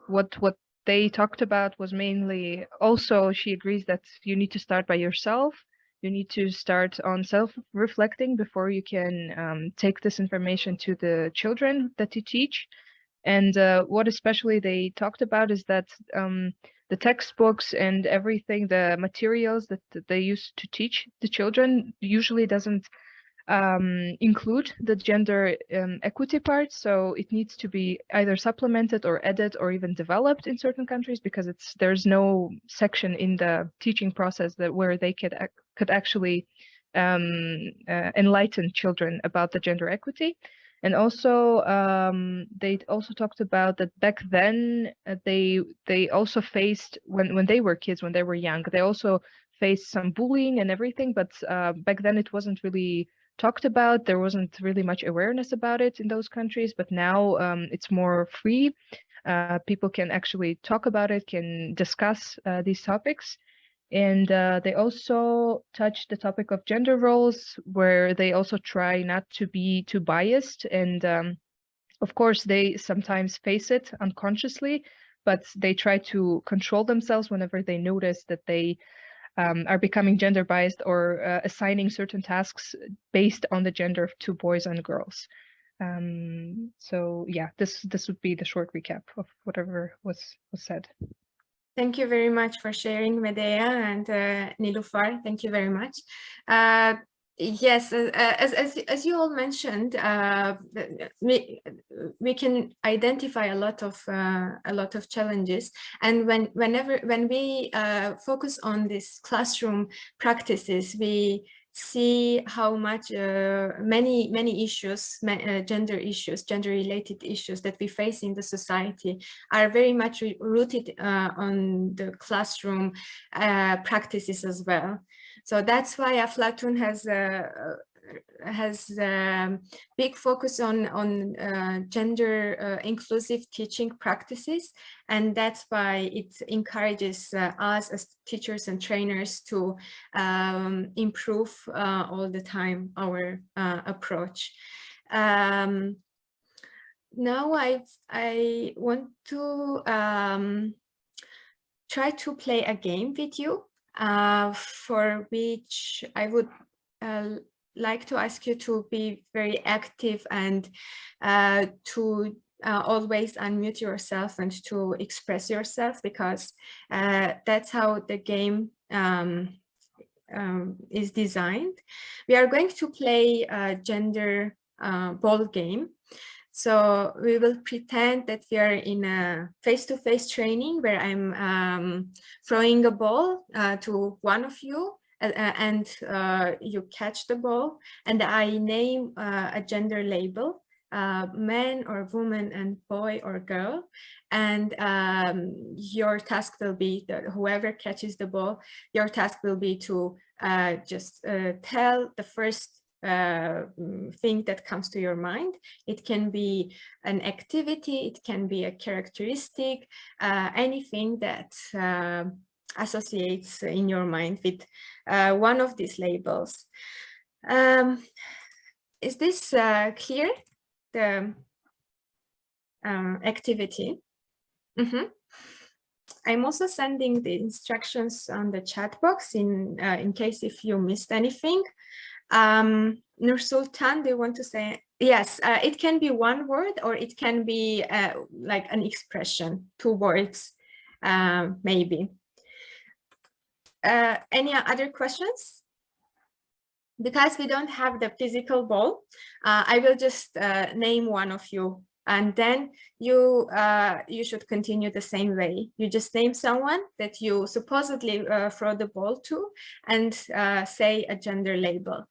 Speaker 9: what they talked about was mainly, also she agrees that you need to start by yourself. You need to start on self-reflecting before you can take this information to the children that you teach. And what especially they talked about is that the textbooks and everything, the materials that they use to teach the children usually doesn't include the gender equity part, so it needs to be either supplemented or added or even developed in certain countries, because there's no section in the teaching process that where they could actually enlighten children about the gender equity. And also they also talked about that back then they also faced, when they were kids, when they were young, they also faced some bullying and everything, but back then it wasn't really talked about. There wasn't really much awareness about it in those countries, but now it's more free. People can actually talk about it, can discuss these topics. And they also touched the topic of gender roles, where they also try not to be too biased. And of course, they sometimes face it unconsciously, but they try to control themselves whenever they notice that they are becoming gender biased or assigning certain tasks based on the gender to boys and girls. So yeah, this would be the short recap of whatever was said.
Speaker 3: Thank you very much for sharing, Medea and Nilufar. Thank you very much. Yes, as you all mentioned, we can identify a lot of challenges, and when we focus on these classroom practices, we see how much many issues, gender-related issues that we face in the society are very much rooted on the classroom practices as well. So that's why Aflatun has big focus on gender inclusive teaching practices, and that's why it encourages us as teachers and trainers to improve all the time our approach. Now I want to try to play a game with you, for which I would like to ask you to be very active and to always unmute yourself and to express yourself, because that's how the game is designed. We are going to play a gender ball game. So we will pretend that we are in a face-to-face training where I'm throwing a ball to one of you, and you catch the ball, and I name a gender label, man or woman and boy or girl, and your task will be, whoever catches the ball, your task will be to just tell the first thing that comes to your mind. It can be an activity, it can be a characteristic, anything that associates in your mind with one of these labels. Is this clear, the activity? I'm also sending the instructions on the chat box in case if you missed anything. Nur Sultan, do you want to say? Yes, it can be one word, or it can be like an expression, 2 words, maybe. Any other questions? Because we don't have the physical ball, I will just name one of you, and then you should continue the same way. You just name someone that you supposedly throw the ball to, and say a gender label.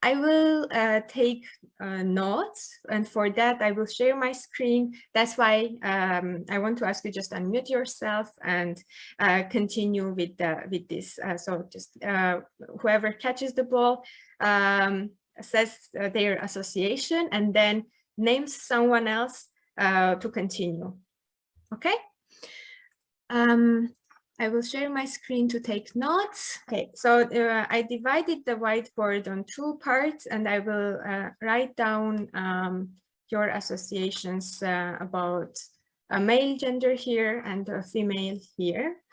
Speaker 3: I will take notes, and for that I will share my screen. That's why I want to ask you just unmute yourself and continue with this. So just whoever catches the ball says their association and then names someone else to continue. Okay. I will share my screen to take notes. Okay, so I divided the whiteboard on 2 parts, and I will write down your associations about a male gender here and a female here.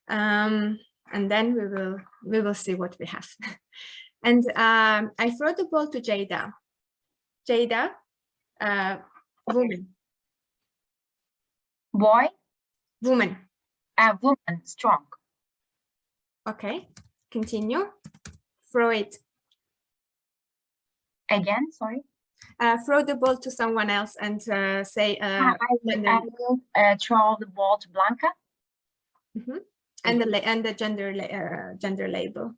Speaker 3: And then we will see what we have. And I throw the ball to Jada. Jada, woman.
Speaker 4: Boy?
Speaker 3: Woman.
Speaker 4: Woman, strong.
Speaker 3: Okay, continue. Throw it.
Speaker 4: Again, sorry?
Speaker 3: Throw the ball to someone else and say
Speaker 4: I will throw the ball to Blanca.
Speaker 3: And the gender label.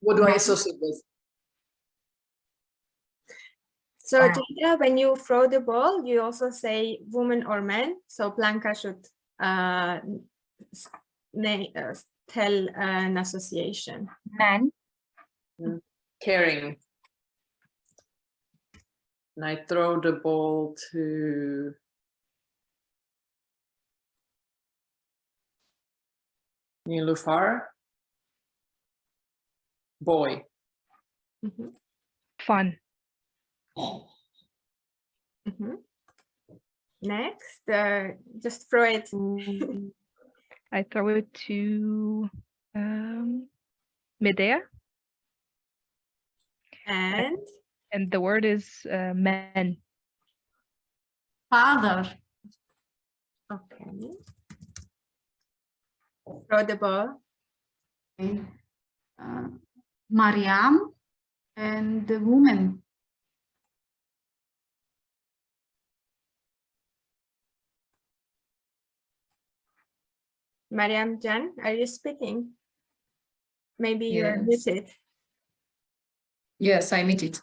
Speaker 19: What do I associate with?
Speaker 3: So Jada, when you throw the ball, you also say woman or man. So Blanca should tell an association.
Speaker 4: Man.
Speaker 19: Caring. And I throw the ball to Nilufar. Boy.
Speaker 9: Fun.
Speaker 3: Next, just throw it.
Speaker 9: I throw it to Medea.
Speaker 3: And
Speaker 9: the word is men.
Speaker 6: Father.
Speaker 3: Okay. Throw the ball.
Speaker 6: Mariam and the woman.
Speaker 3: Mariam Jan, are you speaking? Maybe you are
Speaker 13: Yes.
Speaker 3: muted.
Speaker 13: Yes, I meet it.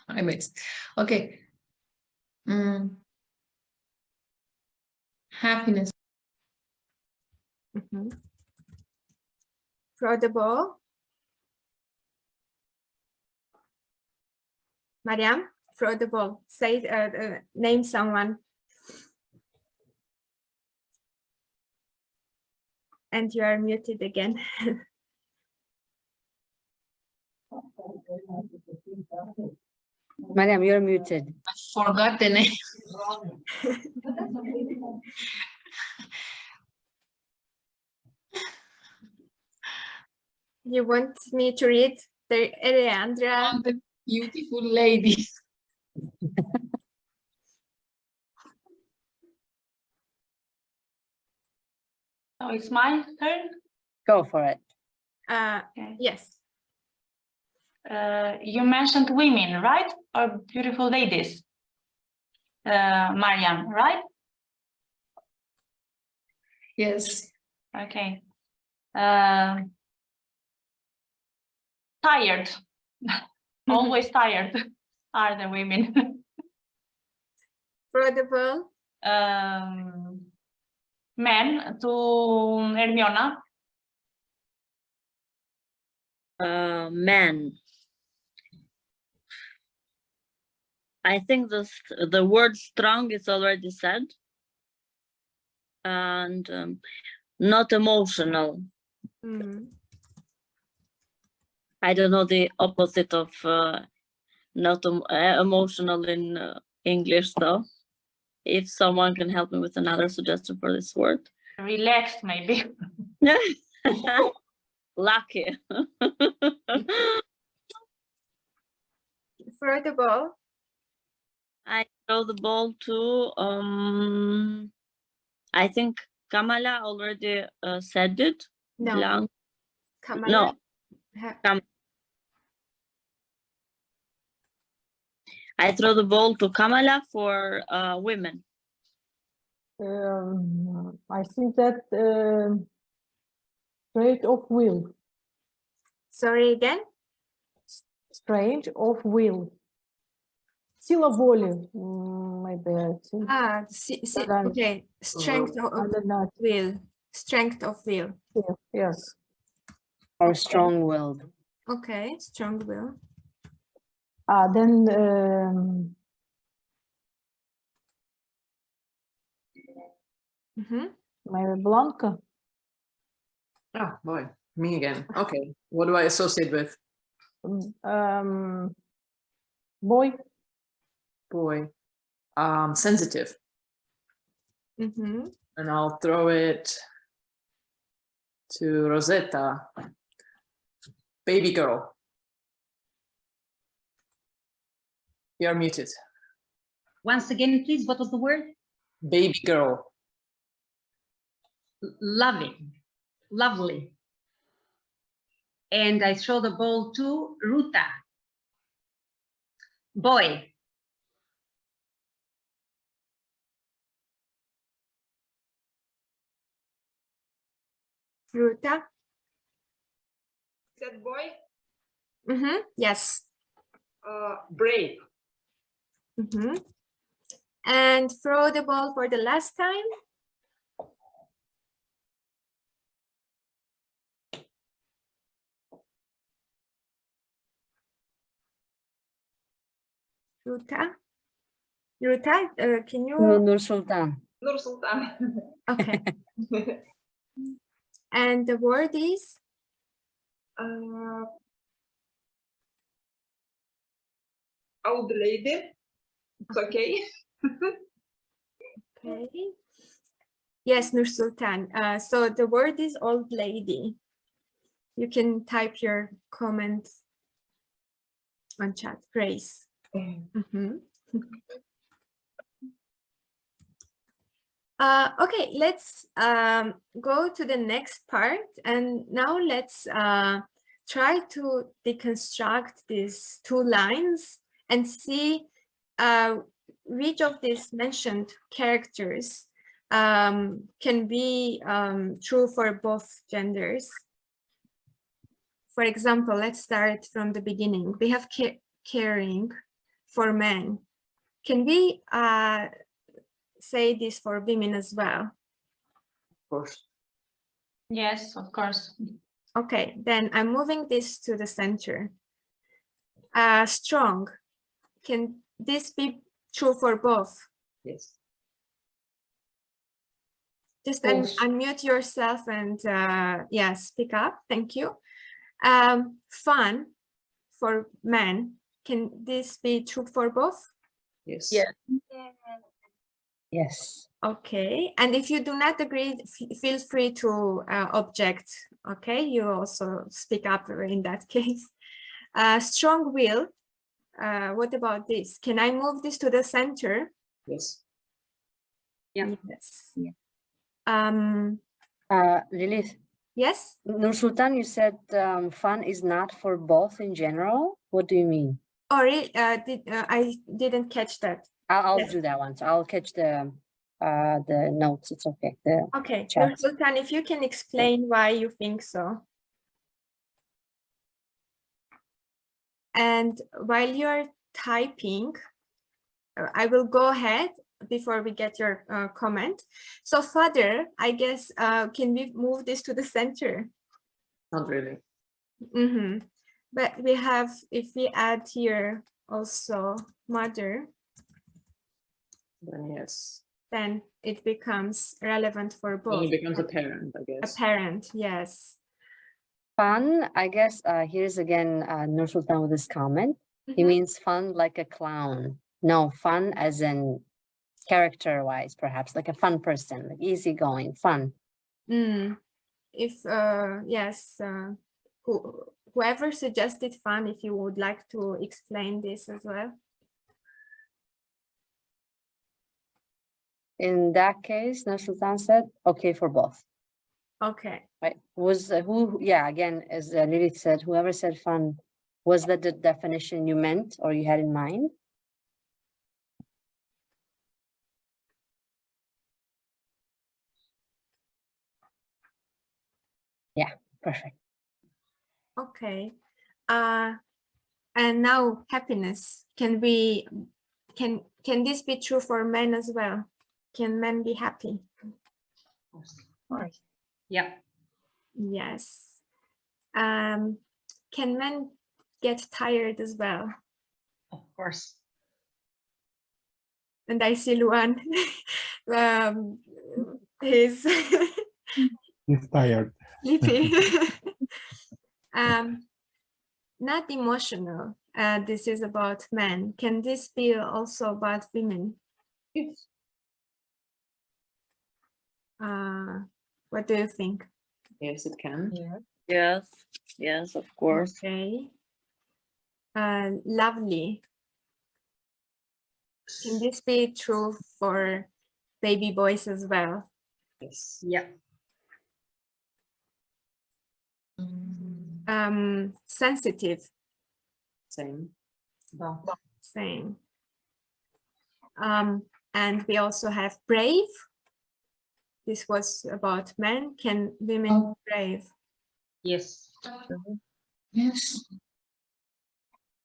Speaker 13: I meet. Okay. Happiness.
Speaker 3: Throw the ball. Mariam, throw the ball. Say, name someone. And you are muted again.
Speaker 8: Mariam, you're muted.
Speaker 13: I forgot the name.
Speaker 3: You want me to read the Eleandra?
Speaker 13: Oh, the beautiful lady.
Speaker 10: Oh, it's my turn?
Speaker 8: Go for it.
Speaker 3: Yes.
Speaker 10: You mentioned women, right? Or beautiful ladies? Mariam, right?
Speaker 13: Yes.
Speaker 10: Okay. Tired. Always tired are the women.
Speaker 3: Throw the ball.
Speaker 10: Men to Hermiona.
Speaker 20: Man. I think the word strong is already said. And not emotional. I don't know the opposite of not emotional in English, though. If someone can help me with another suggestion for this word.
Speaker 10: Relaxed, maybe.
Speaker 20: Lucky.
Speaker 3: Throw the ball.
Speaker 20: I throw the ball to, I think Kamala already said it.
Speaker 3: No.
Speaker 20: Blanc.
Speaker 3: Kamala.
Speaker 20: No. I throw the ball to Kamala for women.
Speaker 12: I think that strength of will.
Speaker 3: Sorry again?
Speaker 12: Strength of will. Сила воли, maybe I think.
Speaker 3: Okay. Strength of will. Strength of will.
Speaker 12: Yes.
Speaker 8: Or strong-willed.
Speaker 3: Okay, strong will.
Speaker 12: Then maybe Blanca.
Speaker 19: Oh boy, me again. Okay, what do I associate with?
Speaker 12: Boy.
Speaker 19: Boy. Sensitive. And I'll throw it to Rosetta. Baby girl. You're muted.
Speaker 2: Once again, please, what was the word?
Speaker 19: Baby girl.
Speaker 2: Loving, lovely. And I throw the ball to Ruta. Boy.
Speaker 3: Ruta.
Speaker 7: That boy?
Speaker 3: Yes.
Speaker 7: Brave.
Speaker 3: And throw the ball for the last time. Ruta. Ruta, can you?
Speaker 8: Nur Sultan.
Speaker 7: Nur Sultan.
Speaker 3: Okay. And the word is?
Speaker 7: Old lady.
Speaker 2: Okay.
Speaker 3: Okay. Yes, Nur Sultan. So the word is old lady. You can type your comments on chat. Grace. Mhm. Okay, let's go to the next part. And now let's try to deconstruct these two lines and see which of these mentioned characters can be true for both genders. For example, let's start from the beginning. We have caring for men. Can we say this for women as well?
Speaker 19: Of course.
Speaker 10: Yes, of course.
Speaker 3: Okay, then I'm moving this to the center. Strong. Can this be true for both?
Speaker 19: Yes.
Speaker 3: Just
Speaker 10: Both.
Speaker 3: unmute yourself and yeah, speak up. Thank you. Fun for men. Can this be true for both?
Speaker 19: Yes.
Speaker 20: Yeah.
Speaker 8: Yes.
Speaker 3: Okay, and if you do not agree, feel free to object. Okay, you also speak up in that case. Strong will. What about this? Can I move this to the center?
Speaker 19: Yes.
Speaker 3: Yeah. Yes.
Speaker 8: Yeah.
Speaker 3: Yeah.
Speaker 8: Lilith.
Speaker 3: Yes.
Speaker 8: Nur Sultan, you said fun is not for both in general. What do you mean?
Speaker 3: Or I didn't catch that.
Speaker 8: I'll
Speaker 3: Yes.
Speaker 8: do that one. So I'll catch the notes. It's okay.
Speaker 3: Okay,
Speaker 8: chat.
Speaker 3: Nur Sultan, if you can explain why you think so. And while you're typing, I will go ahead before we get your comment. So father, I guess, can we move this to the center?
Speaker 19: Not really.
Speaker 3: Mm-hmm. But we have, if we add here also mother,
Speaker 19: Then yes.
Speaker 3: then it becomes relevant for
Speaker 19: Then
Speaker 3: both.
Speaker 19: it becomes a parent, I guess.
Speaker 3: A parent, yes.
Speaker 8: Fun, I guess, here's again Nur Sultan with this comment. He means fun like a clown. No, fun as in character-wise, perhaps, like a fun person, like easygoing, fun.
Speaker 3: If, yes, whoever suggested fun, if you would like to explain this as well.
Speaker 8: In that case, Nur Sultan said, okay for both.
Speaker 3: Okay.
Speaker 8: Right. Was who, yeah, again, as Lilith said, whoever said fun, was that the definition you meant or you had in mind? Yeah, perfect.
Speaker 3: Okay. And now happiness. Can this be true for men as well? Can men be happy?
Speaker 2: Yeah.
Speaker 3: Yes. Can men get tired as well?
Speaker 2: Of course.
Speaker 3: And I see Luan. He's
Speaker 1: tired.
Speaker 3: sleepy. Not emotional. This is about men. Can this be also about women?
Speaker 19: Yes.
Speaker 3: What do you think?
Speaker 19: Yes, it can.
Speaker 20: Yeah. Yes. Yes, of course.
Speaker 3: Okay. Lovely. Can this be true for baby boys as well?
Speaker 19: Yes.
Speaker 2: Yeah.
Speaker 3: Sensitive.
Speaker 19: Same.
Speaker 3: Same. And we also have brave. This was about men. Can women be brave?
Speaker 2: Yes.
Speaker 13: Yes.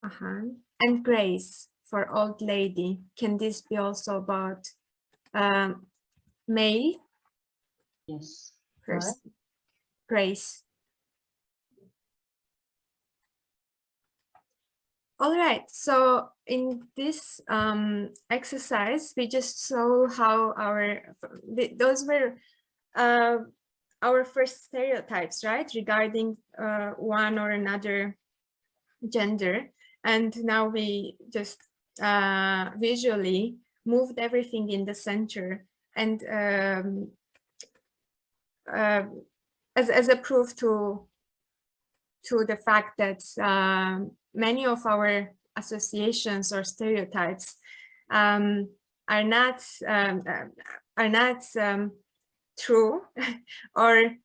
Speaker 3: And grace for old lady. Can this be also about male?
Speaker 2: Yes.
Speaker 3: Person. Grace. All right, so in this exercise, we just saw how those were our first stereotypes, right, regarding one or another gender. And now we just visually moved everything in the center, and as a proof to the fact that many of our associations or stereotypes are not true, or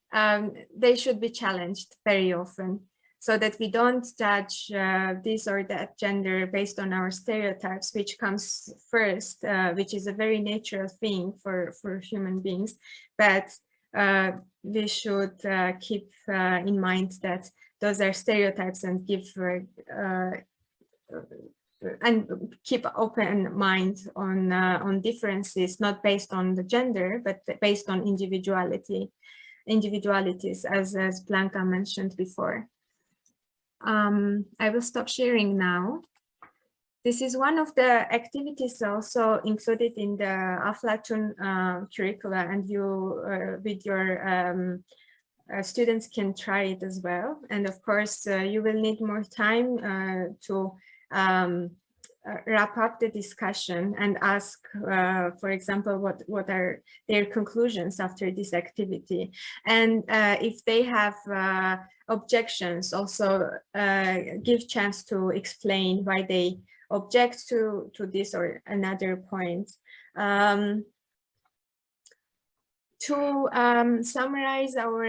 Speaker 3: they should be challenged very often, so that we don't judge this or that gender based on our stereotypes, which comes first, which is a very natural thing for human beings. But we should keep in mind that those are stereotypes, and give and keep open mind on differences, not based on the gender, but based on individualities, as Blanca mentioned before. I will stop sharing now. This is one of the activities also included in the Aflatun curricula, and you with your students can try it as well. And of course, you will need more time to wrap up the discussion and ask, for example, what are their conclusions after this activity. And if they have objections, also give chance to explain why they object to this or another point. To summarize our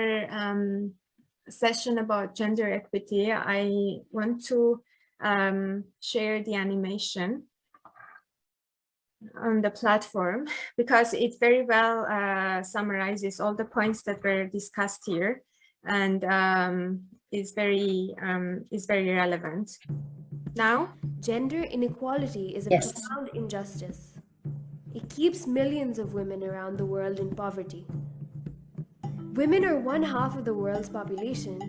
Speaker 3: session about gender equity, I want to share the animation on the platform, because it very well summarizes all the points that were discussed here, and is very relevant. Now,
Speaker 21: gender inequality is a profound injustice. It keeps millions of women around the world in poverty. Women are 1/2 of the world's population,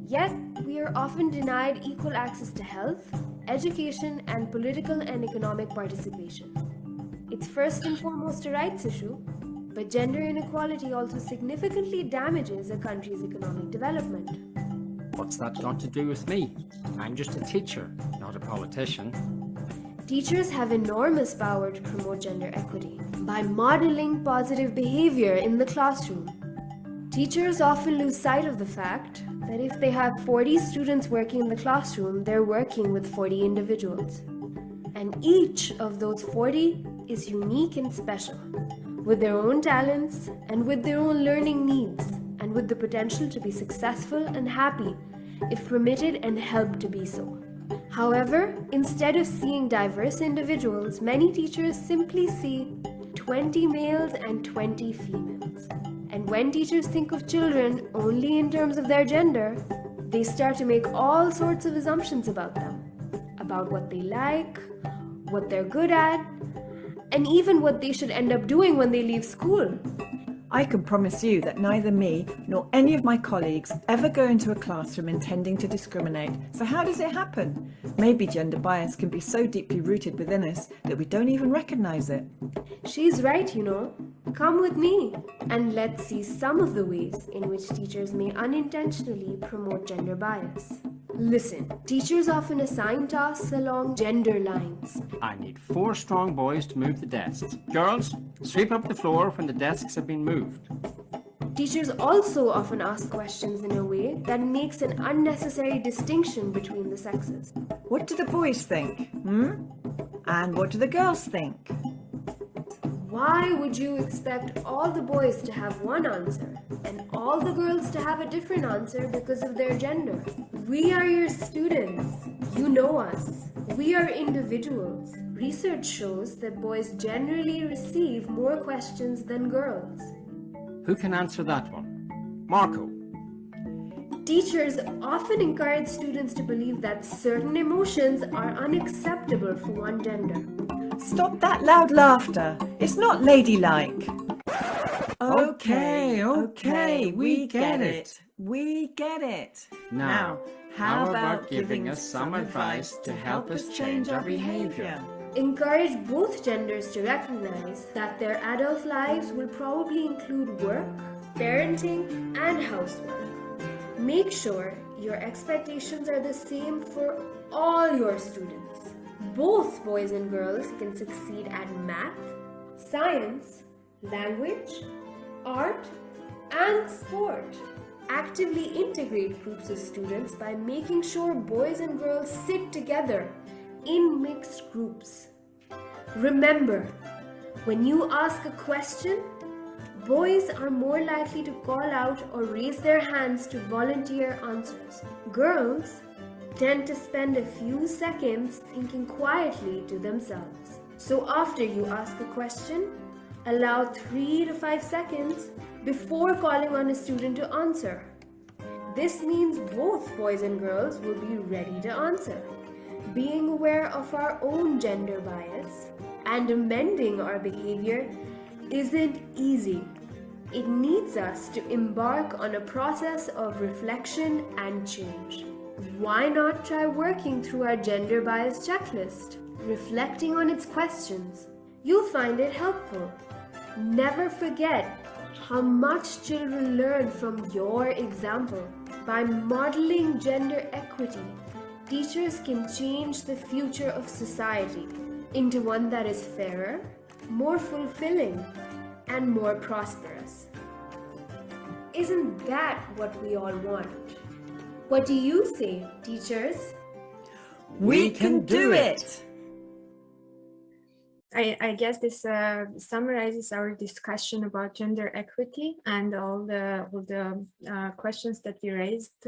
Speaker 21: yet we are often denied equal access to health, education, and political and economic participation. It's first and foremost a rights issue, but gender inequality also significantly damages a country's economic development.
Speaker 22: What's that got to do with me? I'm just a teacher, not a politician.
Speaker 21: Teachers have enormous power to promote gender equity by modeling positive behavior in the classroom. Teachers often lose sight of the fact that if they have 40 students working in the classroom, they're working with 40 individuals. And each of those 40 is unique and special, with their own talents and with their own learning needs, and with the potential to be successful and happy if permitted and helped to be so. However, instead of seeing diverse individuals, many teachers simply see 20 males and 20 females. And when teachers think of children only in terms of their gender, they start to make all sorts of assumptions about them, about what they like, what they're good at, and even what they should end up doing when they leave school.
Speaker 23: I can promise you that neither me nor any of my colleagues ever go into a classroom intending to discriminate. So how does it happen? Maybe gender bias can be so deeply rooted within us that we don't even recognize it.
Speaker 21: She's right, you know. Come with me and let's see some of the ways in which teachers may unintentionally promote gender bias. Listen, teachers often assign tasks along gender lines.
Speaker 22: I need 4 strong boys to move the desks. Girls, sweep up the floor when the desks have been moved.
Speaker 21: Teachers also often ask questions in a way that makes an unnecessary distinction between the sexes.
Speaker 23: What do the boys think? And what do the girls think?
Speaker 21: Why would you expect all the boys to have one answer and all the girls to have a different answer because of their gender? We are your students. You know us. We are individuals. Research shows that boys generally receive more questions than girls.
Speaker 22: Who can answer that one? Marco.
Speaker 21: Teachers often encourage students to believe that certain emotions are unacceptable for one gender.
Speaker 23: Stop that loud laughter. It's not ladylike. Okay, we get it. We get it.
Speaker 22: Now, how about giving us some advice to help us change our behavior?
Speaker 21: Encourage both genders to recognize that their adult lives will probably include work, parenting, and housework. Make sure your expectations are the same for all your students. Both boys and girls can succeed at math, science, language, art, and sport. Actively integrate groups of students by making sure boys and girls sit together in mixed groups. Remember, when you ask a question, boys are more likely to call out or raise their hands to volunteer answers. Girls tend to spend a few seconds thinking quietly to themselves. So after you ask a question, allow 3 to 5 seconds before calling on a student to answer. This means both boys and girls will be ready to answer. Being aware of our own gender bias and amending our behavior isn't easy. It needs us to embark on a process of reflection and change. Why not try working through our gender bias checklist? Reflecting on its questions, you'll find it helpful. Never forget how much children learn from your example. By modeling gender equity, teachers can change the future of society into one that is fairer, more fulfilling, and more prosperous. Isn't that what we all want? What do you say, teachers?
Speaker 23: We can do it!
Speaker 3: I guess this summarizes our discussion about gender equity, and all the questions that we raised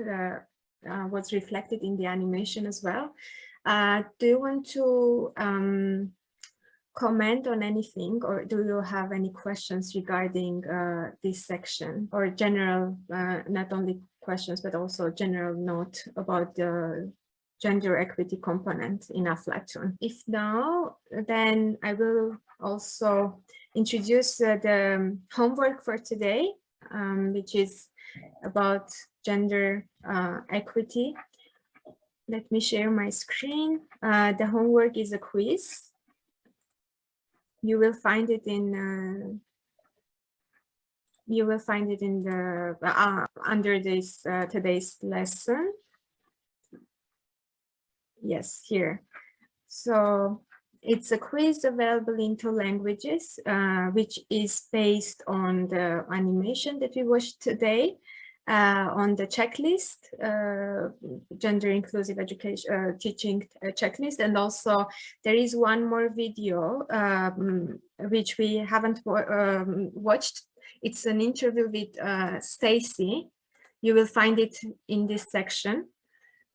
Speaker 3: was reflected in the animation as well. Do you want to comment on anything, or do you have any questions regarding this section, or general, not only questions, but also general note about the gender equity component in Aflatun? If no, then I will also introduce the homework for today, which is about gender equity. Let me share my screen. The homework is a quiz. You will find it in the under this today's lesson. Yes, here. So it's a quiz available in 2 languages, which is based on the animation that we watched today, on the checklist, gender inclusive education teaching checklist, and also there is one more video which we haven't watched. It's an interview with Stacy. You will find it in this section.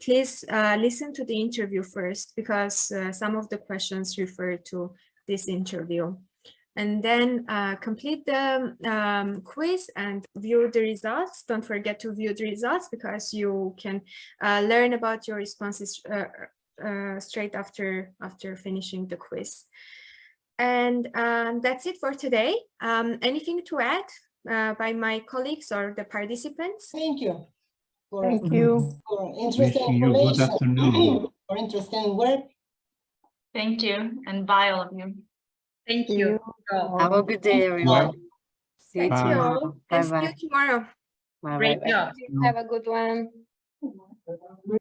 Speaker 3: Please listen to the interview first, because some of the questions refer to this interview. And then complete the quiz and view the results. Don't forget to view the results, because you can learn about your responses straight after finishing the quiz. And that's it for today. Anything to add by my colleagues or the participants?
Speaker 7: Thank you.
Speaker 23: Thank you.
Speaker 7: For interesting
Speaker 1: Wishing you good
Speaker 7: information,
Speaker 1: afternoon.
Speaker 7: for interesting work.
Speaker 10: Thank you, and bye all of you.
Speaker 2: Thank you.
Speaker 8: Have a good day, everyone. See you
Speaker 3: Thank you
Speaker 8: tomorrow.
Speaker 3: all, and see you
Speaker 8: Bye-bye.
Speaker 3: tomorrow.
Speaker 8: Bye-bye.
Speaker 2: Great job.
Speaker 3: Have a good one.